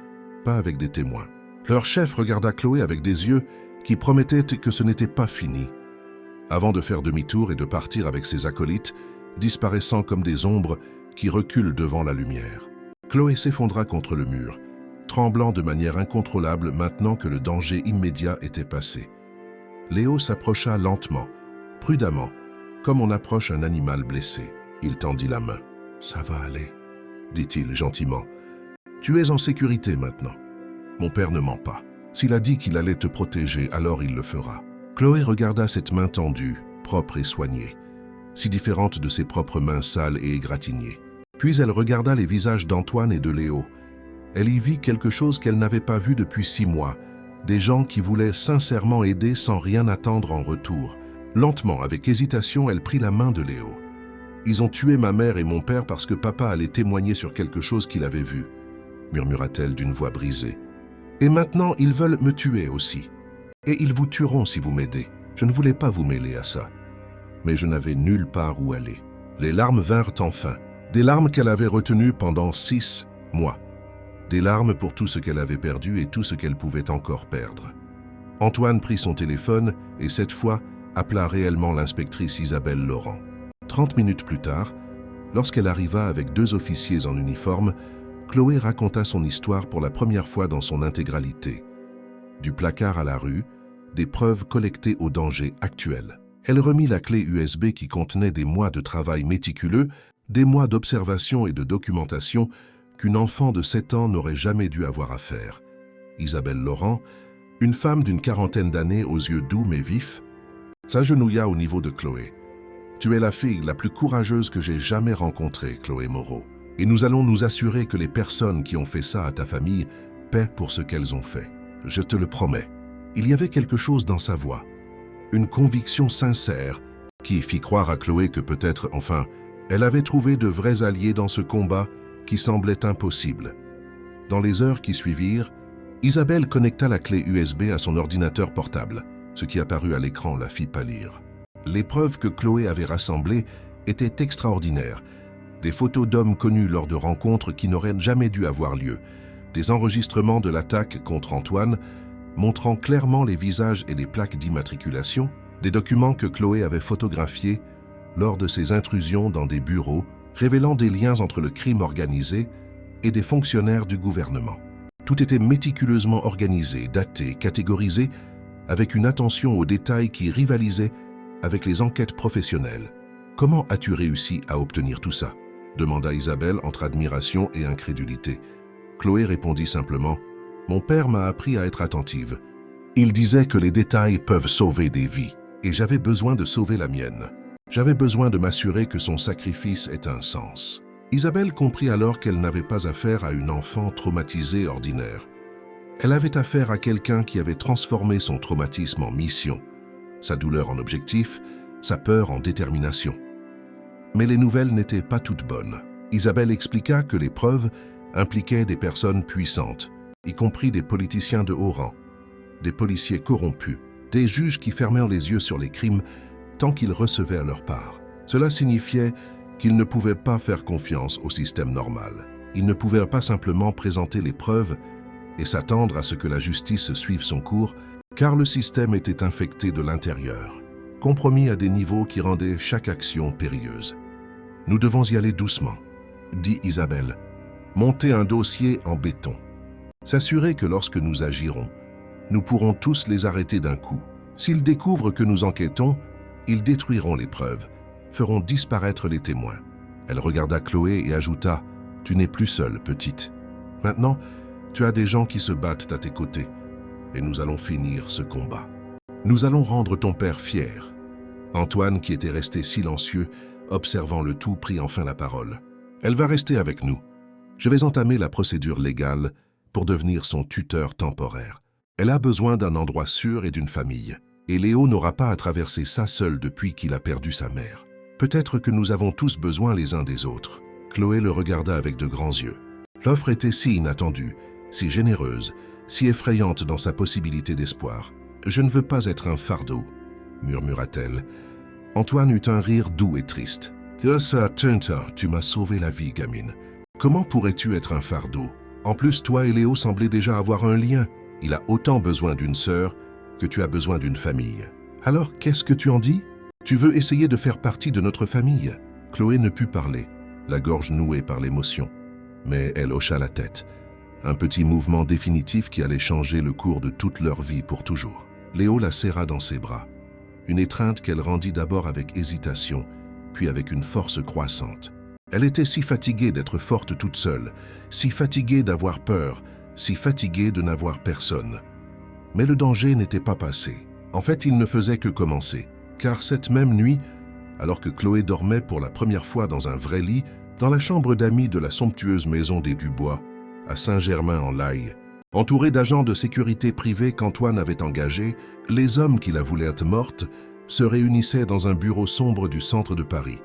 pas avec des témoins. » Leur chef regarda Chloé avec des yeux qui promettaient que ce n'était pas fini, avant de faire demi-tour et de partir avec ses acolytes, disparaissant comme des ombres qui reculent devant la lumière. Chloé s'effondra contre le mur, tremblant de manière incontrôlable maintenant que le danger immédiat était passé. Léo s'approcha lentement, prudemment, comme on approche un animal blessé. Il tendit la main. « Ça va aller », dit-il gentiment. « Tu es en sécurité maintenant. Mon père ne ment pas. S'il a dit qu'il allait te protéger, alors il le fera. » Chloé regarda cette main tendue, propre et soignée, si différente de ses propres mains sales et égratignées. Puis elle regarda les visages d'Antoine et de Léo. Elle y vit quelque chose qu'elle n'avait pas vu depuis 6 mois, des gens qui voulaient sincèrement aider sans rien attendre en retour. Lentement, avec hésitation, elle prit la main de Léo. « Ils ont tué ma mère et mon père parce que papa allait témoigner sur quelque chose qu'il avait vu, » murmura-t-elle d'une voix brisée. « Et maintenant, ils veulent me tuer aussi. Et ils vous tueront si vous m'aidez. Je ne voulais pas vous mêler à ça. Mais je n'avais nulle part où aller. » Les larmes vinrent enfin, des larmes qu'elle avait retenues pendant 6 mois. Des larmes pour tout ce qu'elle avait perdu et tout ce qu'elle pouvait encore perdre. Antoine prit son téléphone et cette fois appela réellement l'inspectrice Isabelle Laurent. 30 minutes plus tard, lorsqu'elle arriva avec 2 officiers en uniforme, Chloé raconta son histoire pour la première fois dans son intégralité. Du placard à la rue, des preuves collectées au danger actuel. Elle remit la clé USB qui contenait des mois de travail méticuleux, des mois d'observation et de documentation qu'une enfant de 7 ans n'aurait jamais dû avoir à faire. Isabelle Laurent, une femme d'une 40aine d'années aux yeux doux mais vifs, s'agenouilla au niveau de Chloé. « Tu es la fille la plus courageuse que j'ai jamais rencontrée, Chloé Moreau. Et nous allons nous assurer que les personnes qui ont fait ça à ta famille paient pour ce qu'elles ont fait. Je te le promets. » Il y avait quelque chose dans sa voix, une conviction sincère qui fit croire à Chloé que peut-être, enfin, elle avait trouvé de vrais alliés dans ce combat qui semblait impossible. Dans les heures qui suivirent, Isabelle connecta la clé USB à son ordinateur portable. Ce qui apparut à l'écran la fit pâlir. Les preuves que Chloé avait rassemblées étaient extraordinaires. Des photos d'hommes connus lors de rencontres qui n'auraient jamais dû avoir lieu. Des enregistrements de l'attaque contre Antoine, montrant clairement les visages et les plaques d'immatriculation. Des documents que Chloé avait photographiés lors de ses intrusions dans des bureaux, révélant des liens entre le crime organisé et des fonctionnaires du gouvernement. Tout était méticuleusement organisé, daté, catégorisé, avec une attention aux détails qui rivalisait avec les enquêtes professionnelles. Comment as-tu réussi à obtenir tout ça ? demanda Isabelle entre admiration et incrédulité. Chloé répondit simplement « Mon père m'a appris à être attentive. Il disait que les détails peuvent sauver des vies, et j'avais besoin de sauver la mienne. J'avais besoin de m'assurer que son sacrifice ait un sens. » Isabelle comprit alors qu'elle n'avait pas affaire à une enfant traumatisée ordinaire. Elle avait affaire à quelqu'un qui avait transformé son traumatisme en mission, sa douleur en objectif, sa peur en détermination. Mais les nouvelles n'étaient pas toutes bonnes. Isabelle expliqua que les preuves impliquaient des personnes puissantes, y compris des politiciens de haut rang, des policiers corrompus, des juges qui fermèrent les yeux sur les crimes tant qu'ils recevaient à leur part. Cela signifiait qu'ils ne pouvaient pas faire confiance au système normal. Ils ne pouvaient pas simplement présenter les preuves et s'attendre à ce que la justice suive son cours, car le système était infecté de l'intérieur, compromis à des niveaux qui rendaient chaque action périlleuse. « Nous devons y aller doucement », dit Isabelle. « Monter un dossier en béton. S'assurer que lorsque nous agirons, nous pourrons tous les arrêter d'un coup. S'ils découvrent que nous enquêtons, ils détruiront les preuves, feront disparaître les témoins. » Elle regarda Chloé et ajouta « Tu n'es plus seule, petite. Maintenant, tu as des gens qui se battent à tes côtés, et nous allons finir ce combat. Nous allons rendre ton père fier. » Antoine, qui était resté silencieux, observant le tout, prit enfin la parole. « Elle va rester avec nous. Je vais entamer la procédure légale pour devenir son tuteur temporaire. Elle a besoin d'un endroit sûr et d'une famille. Et Léo n'aura pas à traverser ça seul depuis qu'il a perdu sa mère. Peut-être que nous avons tous besoin les uns des autres. » Chloé le regarda avec de grands yeux. L'offre était si inattendue, si généreuse, si effrayante dans sa possibilité d'espoir. « Je ne veux pas être un fardeau, » murmura-t-elle. Antoine eut un rire doux et triste. « Tu m'as sauvé la vie, gamine. Comment pourrais-tu être un fardeau? En plus, toi et Léo semblaient déjà avoir un lien. Il a autant besoin d'une sœur que tu as besoin d'une famille. Alors, qu'est-ce que tu en dis? Tu veux essayer de faire partie de notre famille? » Chloé ne put parler, la gorge nouée par l'émotion. Mais elle hocha la tête. Un petit mouvement définitif qui allait changer le cours de toute leur vie pour toujours. Léo la serra dans ses bras. Une étreinte qu'elle rendit d'abord avec hésitation, puis avec une force croissante. Elle était si fatiguée d'être forte toute seule, si fatiguée d'avoir peur, si fatiguée de n'avoir personne. Mais le danger n'était pas passé. En fait, il ne faisait que commencer. Car cette même nuit, alors que Chloé dormait pour la première fois dans un vrai lit, dans la chambre d'amis de la somptueuse maison des Dubois, à Saint-Germain-en-Laye, entourée d'agents de sécurité privés qu'Antoine avait engagés, les hommes qui la voulaient morte se réunissaient dans un bureau sombre du centre de Paris.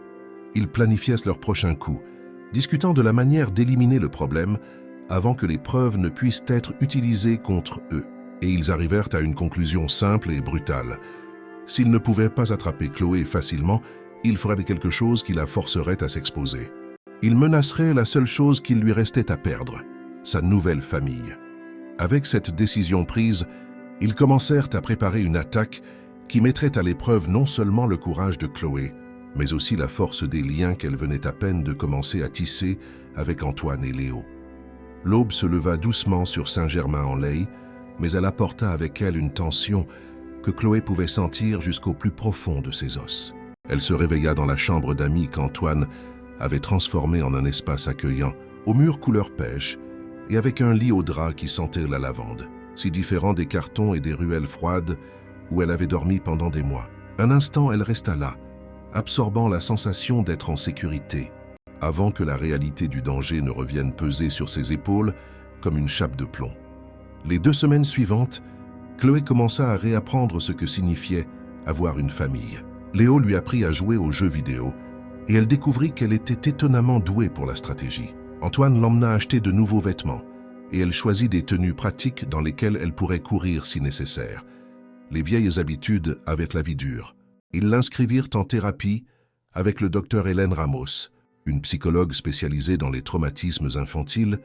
Ils planifiaient leur prochain coup, discutant de la manière d'éliminer le problème avant que les preuves ne puissent être utilisées contre eux. Et ils arrivèrent à une conclusion simple et brutale. S'ils ne pouvaient pas attraper Chloé facilement, il ferait quelque chose qui la forcerait à s'exposer. Il menacerait la seule chose qu'il lui restait à perdre, sa nouvelle famille. Avec cette décision prise, ils commencèrent à préparer une attaque qui mettrait à l'épreuve non seulement le courage de Chloé, mais aussi la force des liens qu'elle venait à peine de commencer à tisser avec Antoine et Léo. L'aube se leva doucement sur Saint-Germain-en-Laye, mais elle apporta avec elle une tension que Chloé pouvait sentir jusqu'au plus profond de ses os. Elle se réveilla dans la chambre d'amis qu'Antoine avait transformée en un espace accueillant, aux murs couleur pêche, et avec un lit au drap qui sentait la lavande, si différent des cartons et des ruelles froides où elle avait dormi pendant des mois. Un instant, elle resta là, absorbant la sensation d'être en sécurité, avant que la réalité du danger ne revienne peser sur ses épaules comme une chape de plomb. Les 2 semaines suivantes, Chloé commença à réapprendre ce que signifiait avoir une famille. Léo lui apprit à jouer aux jeux vidéo et elle découvrit qu'elle était étonnamment douée pour la stratégie. Antoine l'emmena acheter de nouveaux vêtements et elle choisit des tenues pratiques dans lesquelles elle pourrait courir si nécessaire. Les vieilles habitudes avec la vie dure. Ils l'inscrivirent en thérapie avec le docteur Hélène Ramos, une psychologue spécialisée dans les traumatismes infantiles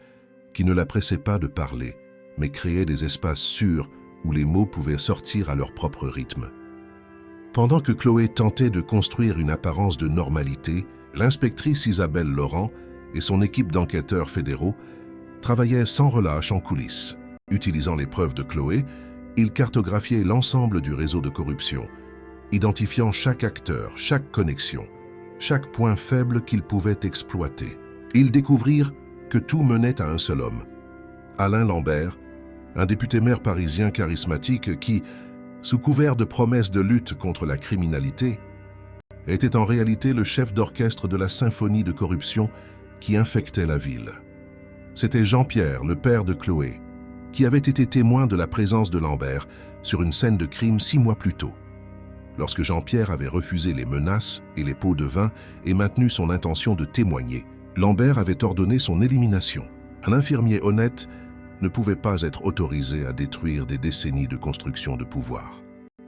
qui ne la pressait pas de parler, mais créait des espaces sûrs où les mots pouvaient sortir à leur propre rythme. Pendant que Chloé tentait de construire une apparence de normalité, l'inspectrice Isabelle Laurent et son équipe d'enquêteurs fédéraux travaillaient sans relâche en coulisses. Utilisant les preuves de Chloé, ils cartographiaient l'ensemble du réseau de corruption, identifiant chaque acteur, chaque connexion. chaque point faible qu'ils pouvaient exploiter. Ils découvrirent que tout menait à un seul homme, Alain Lambert, un député-maire parisien charismatique qui, sous couvert de promesses de lutte contre la criminalité, était en réalité le chef d'orchestre de la symphonie de corruption qui infectait la ville. C'était Jean-Pierre, le père de Chloé, qui avait été témoin de la présence de Lambert sur une scène de crime 6 mois plus tôt. Lorsque Jean-Pierre avait refusé les menaces et les pots de vin et maintenu son intention de témoigner, Lambert avait ordonné son élimination. Un infirmier honnête ne pouvait pas être autorisé à détruire des décennies de construction de pouvoir.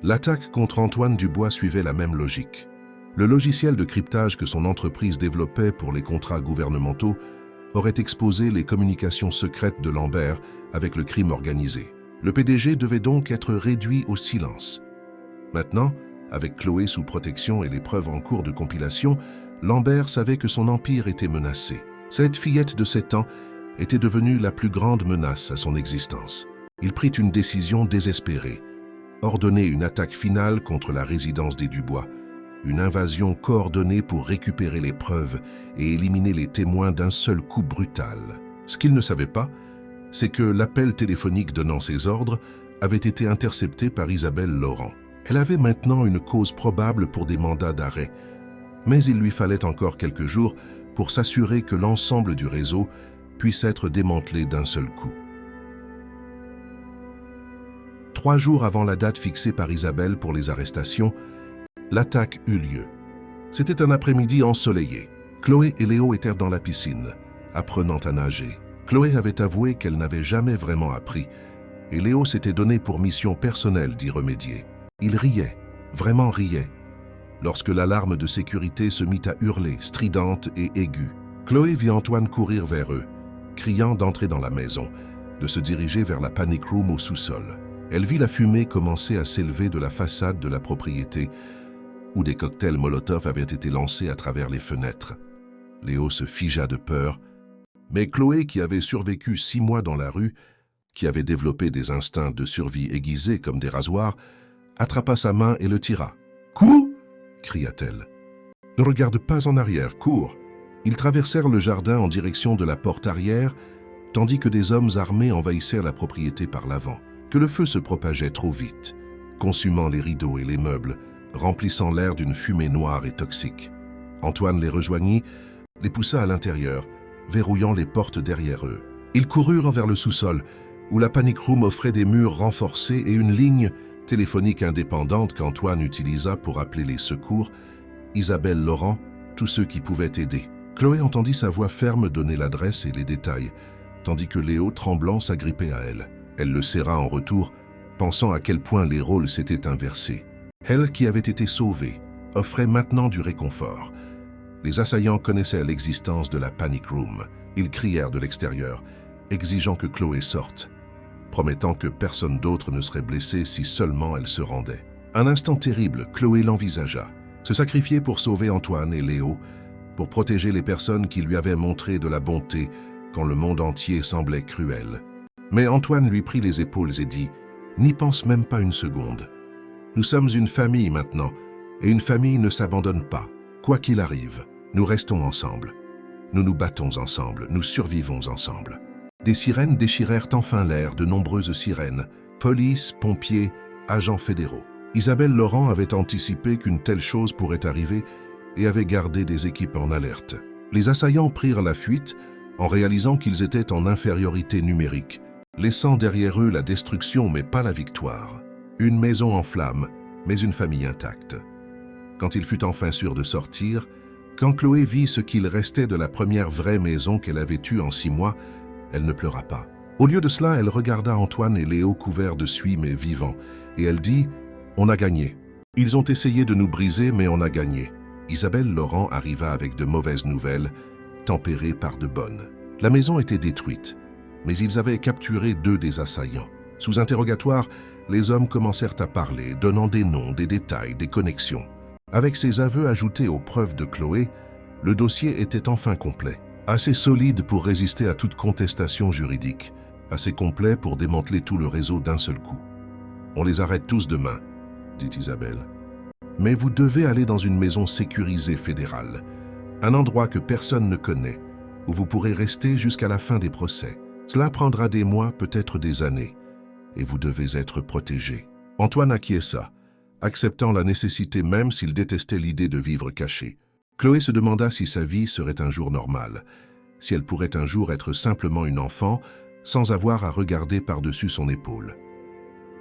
L'attaque contre Antoine Dubois suivait la même logique. Le logiciel de cryptage que son entreprise développait pour les contrats gouvernementaux aurait exposé les communications secrètes de Lambert avec le crime organisé. Le PDG devait donc être réduit au silence. Maintenant, avec Chloé sous protection et les preuves en cours de compilation, Lambert savait que son empire était menacé. Cette fillette de 7 ans était devenue la plus grande menace à son existence. Il prit une décision désespérée, ordonner une attaque finale contre la résidence des Dubois, une invasion coordonnée pour récupérer les preuves et éliminer les témoins d'un seul coup brutal. Ce qu'il ne savait pas, c'est que l'appel téléphonique donnant ses ordres avait été intercepté par Isabelle Laurent. Elle avait maintenant une cause probable pour des mandats d'arrêt, mais il lui fallait encore quelques jours pour s'assurer que l'ensemble du réseau puisse être démantelé d'un seul coup. 3 jours avant la date fixée par Isabelle pour les arrestations, l'attaque eut lieu. C'était un après-midi ensoleillé. Chloé et Léo étaient dans la piscine, apprenant à nager. Chloé avait avoué qu'elle n'avait jamais vraiment appris, et Léo s'était donné pour mission personnelle d'y remédier. Il riait, vraiment riait, lorsque l'alarme de sécurité se mit à hurler, stridente et aiguë. Chloé vit Antoine courir vers eux, criant d'entrer dans la maison, de se diriger vers la panic room au sous-sol. Elle vit la fumée commencer à s'élever de la façade de la propriété, où des cocktails Molotov avaient été lancés à travers les fenêtres. Léo se figea de peur, mais Chloé, qui avait survécu 6 mois dans la rue, qui avait développé des instincts de survie aiguisés comme des rasoirs, attrapa sa main et le tira. « Cours !» cria-t-elle. « Ne regarde pas en arrière, cours !» Ils traversèrent le jardin en direction de la porte arrière, tandis que des hommes armés envahissèrent la propriété par l'avant. Que le feu se propageait trop vite, consumant les rideaux et les meubles, remplissant l'air d'une fumée noire et toxique. Antoine les rejoignit, les poussa à l'intérieur, verrouillant les portes derrière eux. Ils coururent vers le sous-sol, où la panic room offrait des murs renforcés et une ligne téléphonique indépendante qu'Antoine utilisa pour appeler les secours, Isabelle Laurent, tous ceux qui pouvaient aider. Chloé entendit sa voix ferme donner l'adresse et les détails, tandis que Léo, tremblant, s'agrippait à elle. Elle le serra en retour, pensant à quel point les rôles s'étaient inversés. Elle, qui avait été sauvée, offrait maintenant du réconfort. Les assaillants connaissaient l'existence de la panic room. Ils crièrent de l'extérieur, exigeant que Chloé sorte, promettant que personne d'autre ne serait blessé si seulement elle se rendait. Un instant terrible, Chloé l'envisagea. Se sacrifier pour sauver Antoine et Léo, pour protéger les personnes qui lui avaient montré de la bonté quand le monde entier semblait cruel. Mais Antoine lui prit les épaules et dit « N'y pense même pas une seconde. Nous sommes une famille maintenant, et une famille ne s'abandonne pas. Quoi qu'il arrive, nous restons ensemble. Nous nous battons ensemble, nous survivons ensemble. » Des sirènes déchirèrent enfin l'air, de nombreuses sirènes, police, pompiers, agents fédéraux. Isabelle Laurent avait anticipé qu'une telle chose pourrait arriver et avait gardé des équipes en alerte. Les assaillants prirent la fuite en réalisant qu'ils étaient en infériorité numérique, laissant derrière eux la destruction mais pas la victoire. Une maison en flammes, mais une famille intacte. Quand il fut enfin sûr de sortir, quand Chloé vit ce qu'il restait de la première vraie maison qu'elle avait eue en 6 mois, elle ne pleura pas. Au lieu de cela, elle regarda Antoine et Léo couverts de suie mais vivants, et elle dit « On a gagné. Ils ont essayé de nous briser, mais on a gagné. » Isabelle Laurent arriva avec de mauvaises nouvelles, tempérées par de bonnes. La maison était détruite, mais ils avaient capturé 2 des assaillants. Sous interrogatoire, les hommes commencèrent à parler, donnant des noms, des détails, des connexions. Avec ces aveux ajoutés aux preuves de Chloé, le dossier était enfin complet. Assez solide pour résister à toute contestation juridique, assez complet pour démanteler tout le réseau d'un seul coup. « On les arrête tous demain, » dit Isabelle. « Mais vous devez aller dans une maison sécurisée fédérale, un endroit que personne ne connaît, où vous pourrez rester jusqu'à la fin des procès. Cela prendra des mois, peut-être des années, et vous devez être protégé. Antoine acquiesça, acceptant la nécessité même s'il détestait l'idée de vivre caché. Chloé se demanda si sa vie serait un jour normal, si elle pourrait un jour être simplement une enfant, sans avoir à regarder par-dessus son épaule.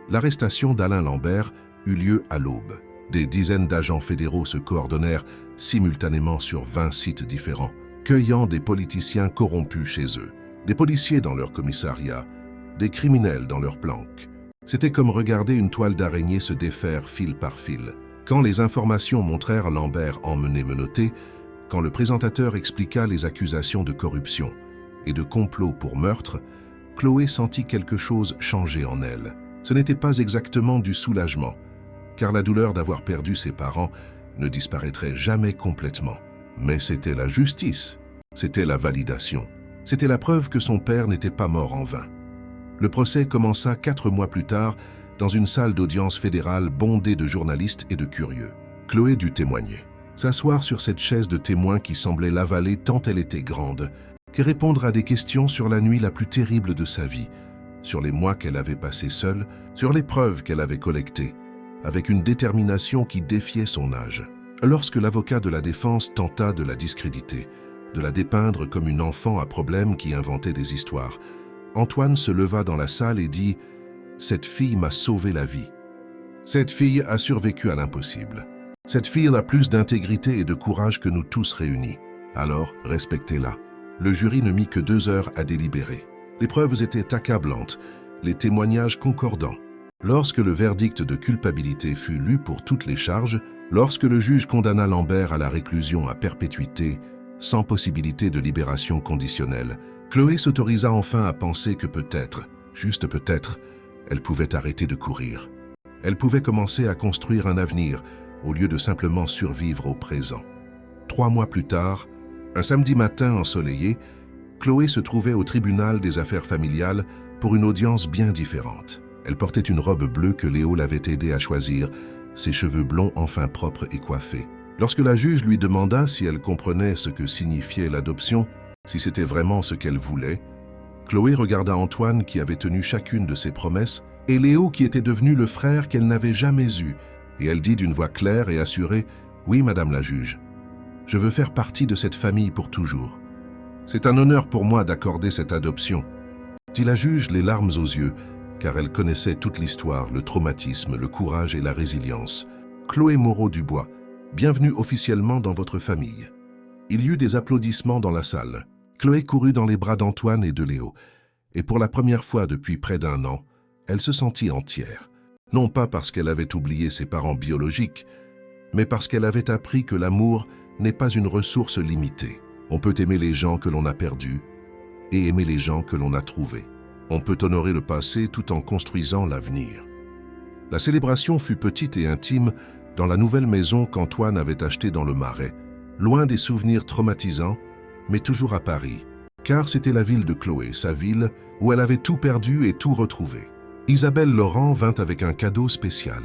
L'arrestation d'Alain Lambert eut lieu à l'aube. Des dizaines d'agents fédéraux se coordonnèrent simultanément sur 20 sites différents, cueillant des politiciens corrompus chez eux, des policiers dans leur commissariat, des criminels dans leurs planques. C'était comme regarder une toile d'araignée se défaire fil par fil. Quand les informations montrèrent Lambert emmené menotté, quand le présentateur expliqua les accusations de corruption et de complot pour meurtre, Chloé sentit quelque chose changer en elle. Ce n'était pas exactement du soulagement, car la douleur d'avoir perdu ses parents ne disparaîtrait jamais complètement. Mais c'était la justice, c'était la validation, c'était la preuve que son père n'était pas mort en vain. Le procès commença 4 mois plus tard dans une salle d'audience fédérale bondée de journalistes et de curieux. Chloé dut témoigner, s'asseoir sur cette chaise de témoin qui semblait l'avaler tant elle était grande, et répondre à des questions sur la nuit la plus terrible de sa vie, sur les mois qu'elle avait passés seule, sur les preuves qu'elle avait collectées, avec une détermination qui défiait son âge. Lorsque l'avocat de la défense tenta de la discréditer, de la dépeindre comme une enfant à problème qui inventait des histoires, Antoine se leva dans la salle et dit « Cette fille m'a sauvé la vie. Cette fille a survécu à l'impossible. Cette fille a plus d'intégrité et de courage que nous tous réunis. Alors, respectez-la. » Le jury ne mit que 2 heures à délibérer. Les preuves étaient accablantes, les témoignages concordants. Lorsque le verdict de culpabilité fut lu pour toutes les charges, lorsque le juge condamna Lambert à la réclusion à perpétuité, sans possibilité de libération conditionnelle, Chloé s'autorisa enfin à penser que peut-être, juste peut-être, elle pouvait arrêter de courir. Elle pouvait commencer à construire un avenir, au lieu de simplement survivre au présent. 3 mois plus tard, un samedi matin ensoleillé, Chloé se trouvait au tribunal des affaires familiales pour une audience bien différente. Elle portait une robe bleue que Léo l'avait aidée à choisir, ses cheveux blonds enfin propres et coiffés. Lorsque la juge lui demanda si elle comprenait ce que signifiait l'adoption, si c'était vraiment ce qu'elle voulait, Chloé regarda Antoine qui avait tenu chacune de ses promesses et Léo qui était devenu le frère qu'elle n'avait jamais eu, et elle dit d'une voix claire et assurée « Oui, madame la juge, je veux faire partie de cette famille pour toujours. C'est un honneur pour moi d'accorder cette adoption. » dit la juge, les larmes aux yeux, car elle connaissait toute l'histoire, le traumatisme, le courage et la résilience. « Chloé Moreau-Dubois, bienvenue officiellement dans votre famille. » Il y eut des applaudissements dans la salle. Chloé courut dans les bras d'Antoine et de Léo, et pour la première fois depuis près d'1 an, elle se sentit entière. Non pas parce qu'elle avait oublié ses parents biologiques, mais parce qu'elle avait appris que l'amour n'est pas une ressource limitée. On peut aimer les gens que l'on a perdus et aimer les gens que l'on a trouvés. On peut honorer le passé tout en construisant l'avenir. La célébration fut petite et intime dans la nouvelle maison qu'Antoine avait achetée dans le Marais, loin des souvenirs traumatisants, mais toujours à Paris, car c'était la ville de Chloé, sa ville où elle avait tout perdu et tout retrouvé. Isabelle Laurent vint avec un cadeau spécial,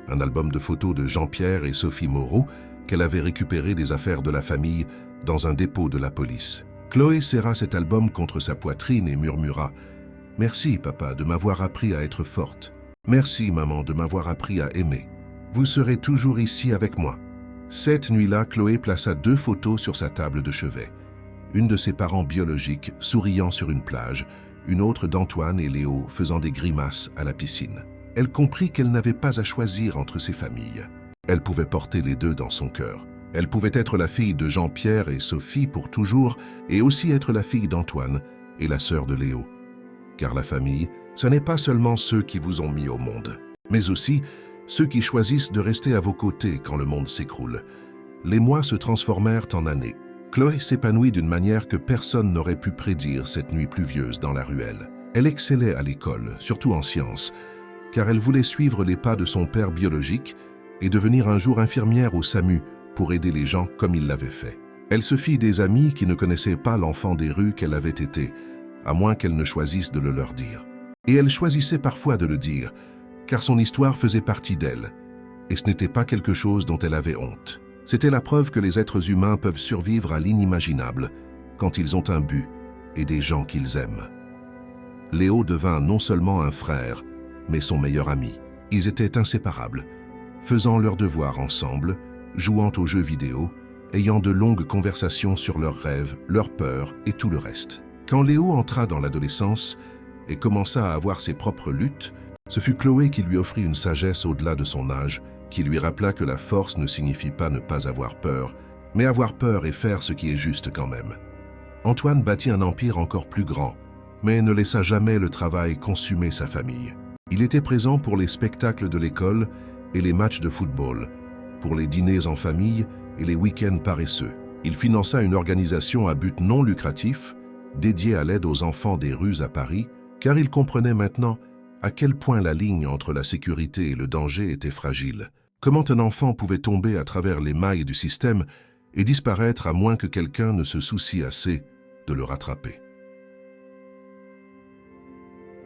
un album de photos de Jean-Pierre et Sophie Moreau qu'elle avait récupéré des affaires de la famille dans un dépôt de la police. Chloé serra cet album contre sa poitrine et murmura « Merci, papa, de m'avoir appris à être forte. Merci, maman, de m'avoir appris à aimer. Vous serez toujours ici avec moi. » Cette nuit-là, Chloé plaça 2 photos sur sa table de chevet. Une de ses parents biologiques, souriant sur une plage, une autre d'Antoine et Léo faisant des grimaces à la piscine. Elle comprit qu'elle n'avait pas à choisir entre ses familles. Elle pouvait porter les 2 dans son cœur. Elle pouvait être la fille de Jean-Pierre et Sophie pour toujours, et aussi être la fille d'Antoine et la sœur de Léo. Car la famille, ce n'est pas seulement ceux qui vous ont mis au monde, mais aussi ceux qui choisissent de rester à vos côtés quand le monde s'écroule. Les mois se transformèrent en années. Chloé s'épanouit d'une manière que personne n'aurait pu prédire cette nuit pluvieuse dans la ruelle. Elle excellait à l'école, surtout en sciences, car elle voulait suivre les pas de son père biologique et devenir un jour infirmière au SAMU pour aider les gens comme il l'avait fait. Elle se fit des amis qui ne connaissaient pas l'enfant des rues qu'elle avait été, à moins qu'elle ne choisisse de le leur dire. Et elle choisissait parfois de le dire, car son histoire faisait partie d'elle, et ce n'était pas quelque chose dont elle avait honte. C'était la preuve que les êtres humains peuvent survivre à l'inimaginable quand ils ont un but et des gens qu'ils aiment. Léo devint non seulement un frère, mais son meilleur ami. Ils étaient inséparables, faisant leurs devoirs ensemble, jouant aux jeux vidéo, ayant de longues conversations sur leurs rêves, leurs peurs et tout le reste. Quand Léo entra dans l'adolescence et commença à avoir ses propres luttes, ce fut Chloé qui lui offrit une sagesse au-delà de son âge, qui lui rappela que la force ne signifie pas ne pas avoir peur, mais avoir peur et faire ce qui est juste quand même. Antoine bâtit un empire encore plus grand, mais ne laissa jamais le travail consumer sa famille. Il était présent pour les spectacles de l'école et les matchs de football, pour les dîners en famille et les week-ends paresseux. Il finança une organisation à but non lucratif, dédiée à l'aide aux enfants des rues à Paris, car il comprenait maintenant à quel point la ligne entre la sécurité et le danger était fragile. Comment un enfant pouvait tomber à travers les mailles du système et disparaître à moins que quelqu'un ne se soucie assez de le rattraper.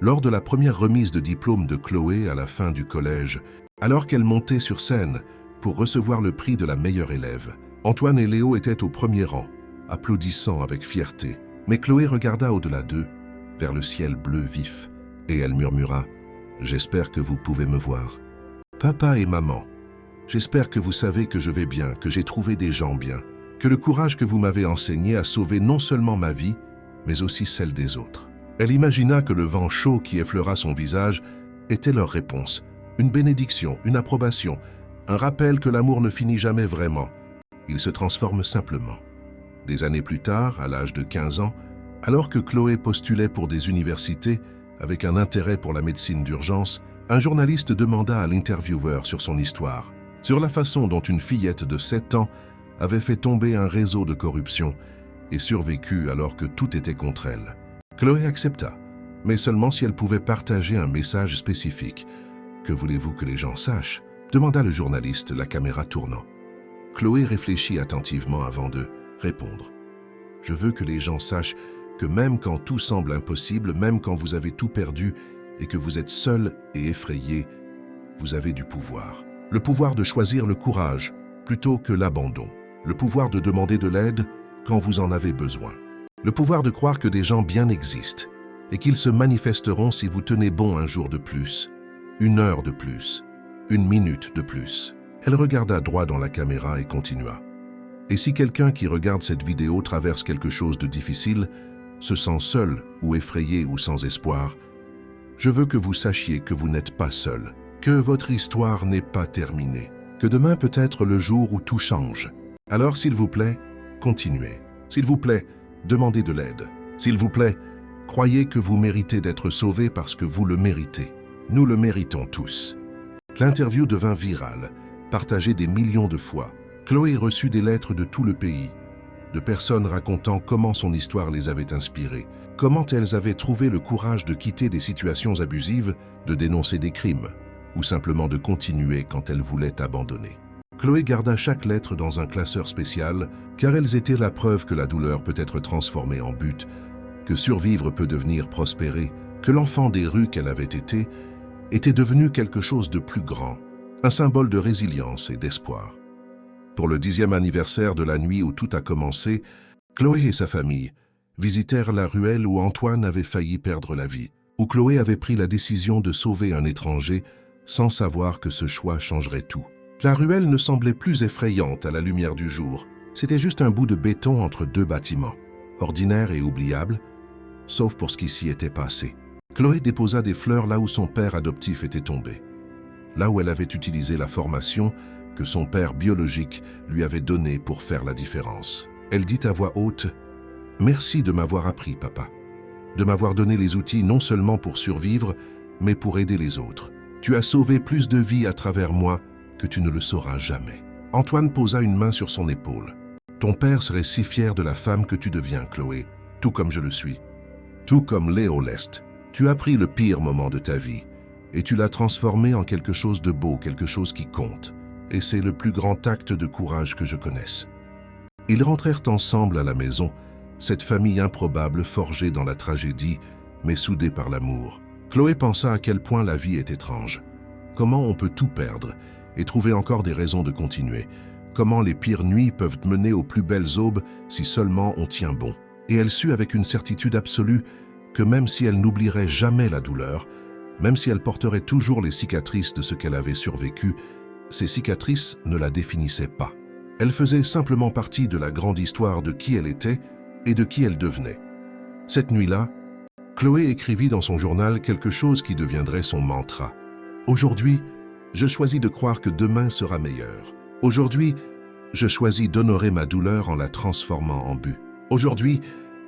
Lors de la première remise de diplôme de Chloé à la fin du collège, alors qu'elle montait sur scène pour recevoir le prix de la meilleure élève, Antoine et Léo étaient au premier rang, applaudissant avec fierté. Mais Chloé regarda au-delà d'eux, vers le ciel bleu vif, et elle murmura « J'espère que vous pouvez me voir. Papa et maman, j'espère que vous savez que je vais bien, que j'ai trouvé des gens bien, que le courage que vous m'avez enseigné a sauvé non seulement ma vie, mais aussi celle des autres. » Elle imagina que le vent chaud qui effleura son visage était leur réponse, une bénédiction, une approbation, un rappel que l'amour ne finit jamais vraiment. Il se transforme simplement. Des années plus tard, à l'âge de 15 ans, alors que Chloé postulait pour des universités avec un intérêt pour la médecine d'urgence, un journaliste demanda à l'intervieweur sur son histoire, sur la façon dont une fillette de 7 ans avait fait tomber un réseau de corruption et survécu alors que tout était contre elle. Chloé accepta, mais seulement si elle pouvait partager un message spécifique. « Que voulez-vous que les gens sachent ?» demanda le journaliste, la caméra tournant. Chloé réfléchit attentivement avant de répondre. « Je veux que les gens sachent que même quand tout semble impossible, même quand vous avez tout perdu et que vous êtes seul et effrayé, vous avez du pouvoir. Le pouvoir de choisir le courage plutôt que l'abandon. Le pouvoir de demander de l'aide quand vous en avez besoin. Le pouvoir de croire que des gens bien existent et qu'ils se manifesteront si vous tenez bon un jour de plus, une heure de plus, une minute de plus. » Elle regarda droit dans la caméra et continua. « Et si quelqu'un qui regarde cette vidéo traverse quelque chose de difficile, se sent seul ou effrayé ou sans espoir, je veux que vous sachiez que vous n'êtes pas seul, que votre histoire n'est pas terminée, que demain peut être le jour où tout change. Alors s'il vous plaît, continuez. S'il vous plaît, demandez de l'aide. S'il vous plaît, croyez que vous méritez d'être sauvé parce que vous le méritez. Nous le méritons tous. » L'interview devint virale, partagée des millions de fois. Chloé reçut des lettres de tout le pays, de personnes racontant comment son histoire les avait inspirées, comment elles avaient trouvé le courage de quitter des situations abusives, de dénoncer des crimes, ou simplement de continuer quand elles voulaient abandonner. Chloé garda chaque lettre dans un classeur spécial, car elles étaient la preuve que la douleur peut être transformée en but, que survivre peut devenir prospérer, que l'enfant des rues qu'elle avait été était devenu quelque chose de plus grand, un symbole de résilience et d'espoir. Pour le 10e anniversaire de la nuit où tout a commencé, Chloé et sa famille visitèrent la ruelle où Antoine avait failli perdre la vie, où Chloé avait pris la décision de sauver un étranger sans savoir que ce choix changerait tout. La ruelle ne semblait plus effrayante à la lumière du jour. C'était juste un bout de béton entre deux bâtiments, ordinaire et oubliable, sauf pour ce qui s'y était passé. Chloé déposa des fleurs là où son père adoptif était tombé, là où elle avait utilisé la formation que son père biologique lui avait donnée pour faire la différence. Elle dit à voix haute « Merci de m'avoir appris, papa, de m'avoir donné les outils non seulement pour survivre, mais pour aider les autres. Tu as sauvé plus de vies à travers moi que tu ne le sauras jamais. » Antoine posa une main sur son épaule. « Ton père serait si fier de la femme que tu deviens, Chloé, tout comme je le suis. Tout comme Léo l'est. Tu as pris le pire moment de ta vie et tu l'as transformé en quelque chose de beau, quelque chose qui compte. Et c'est le plus grand acte de courage que je connaisse. » Ils rentrèrent ensemble à la maison, cette famille improbable forgée dans la tragédie, mais soudée par l'amour. Chloé pensa à quel point la vie est étrange. Comment on peut tout perdre et trouver encore des raisons de continuer. Comment les pires nuits peuvent mener aux plus belles aubes si seulement on tient bon. Et elle sut avec une certitude absolue que même si elle n'oublierait jamais la douleur, même si elle porterait toujours les cicatrices de ce qu'elle avait survécu, ces cicatrices ne la définissaient pas. Elle faisait simplement partie de la grande histoire de qui elle était et de qui elle devenait. Cette nuit-là, Chloé écrivit dans son journal quelque chose qui deviendrait son mantra. « Aujourd'hui, je choisis de croire que demain sera meilleur. Aujourd'hui, je choisis d'honorer ma douleur en la transformant en but. Aujourd'hui,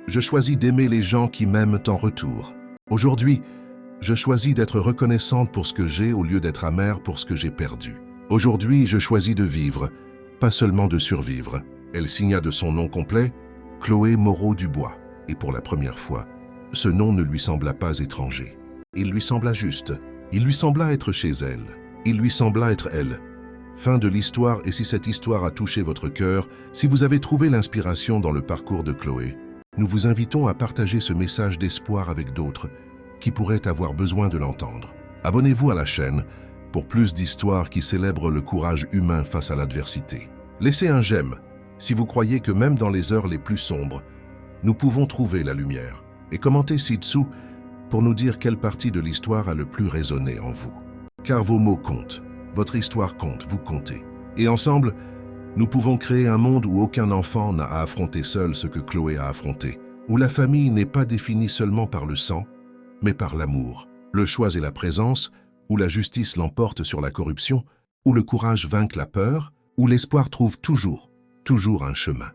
je choisis d'aimer les gens qui m'aiment en retour. Aujourd'hui, je choisis d'être reconnaissante pour ce que j'ai au lieu d'être amère pour ce que j'ai perdu. Aujourd'hui, je choisis de vivre, pas seulement de survivre. » Elle signa de son nom complet Chloé Moreau-Dubois. Et pour la première fois, ce nom ne lui sembla pas étranger. Il lui sembla juste. Il lui sembla être chez elle. Il lui sembla être elle. Fin de l'histoire, et si cette histoire a touché votre cœur, si vous avez trouvé l'inspiration dans le parcours de Chloé, nous vous invitons à partager ce message d'espoir avec d'autres qui pourraient avoir besoin de l'entendre. Abonnez-vous à la chaîne pour plus d'histoires qui célèbrent le courage humain face à l'adversité. Laissez un j'aime si vous croyez que même dans les heures les plus sombres, nous pouvons trouver la lumière. Et commentez ci-dessous pour nous dire quelle partie de l'histoire a le plus résonné en vous. Car vos mots comptent, votre histoire compte, vous comptez. Et ensemble, nous pouvons créer un monde où aucun enfant n'a à affronter seul ce que Chloé a affronté, où la famille n'est pas définie seulement par le sang, mais par l'amour, le choix et la présence, où la justice l'emporte sur la corruption, où le courage vainque la peur, où l'espoir trouve toujours un chemin.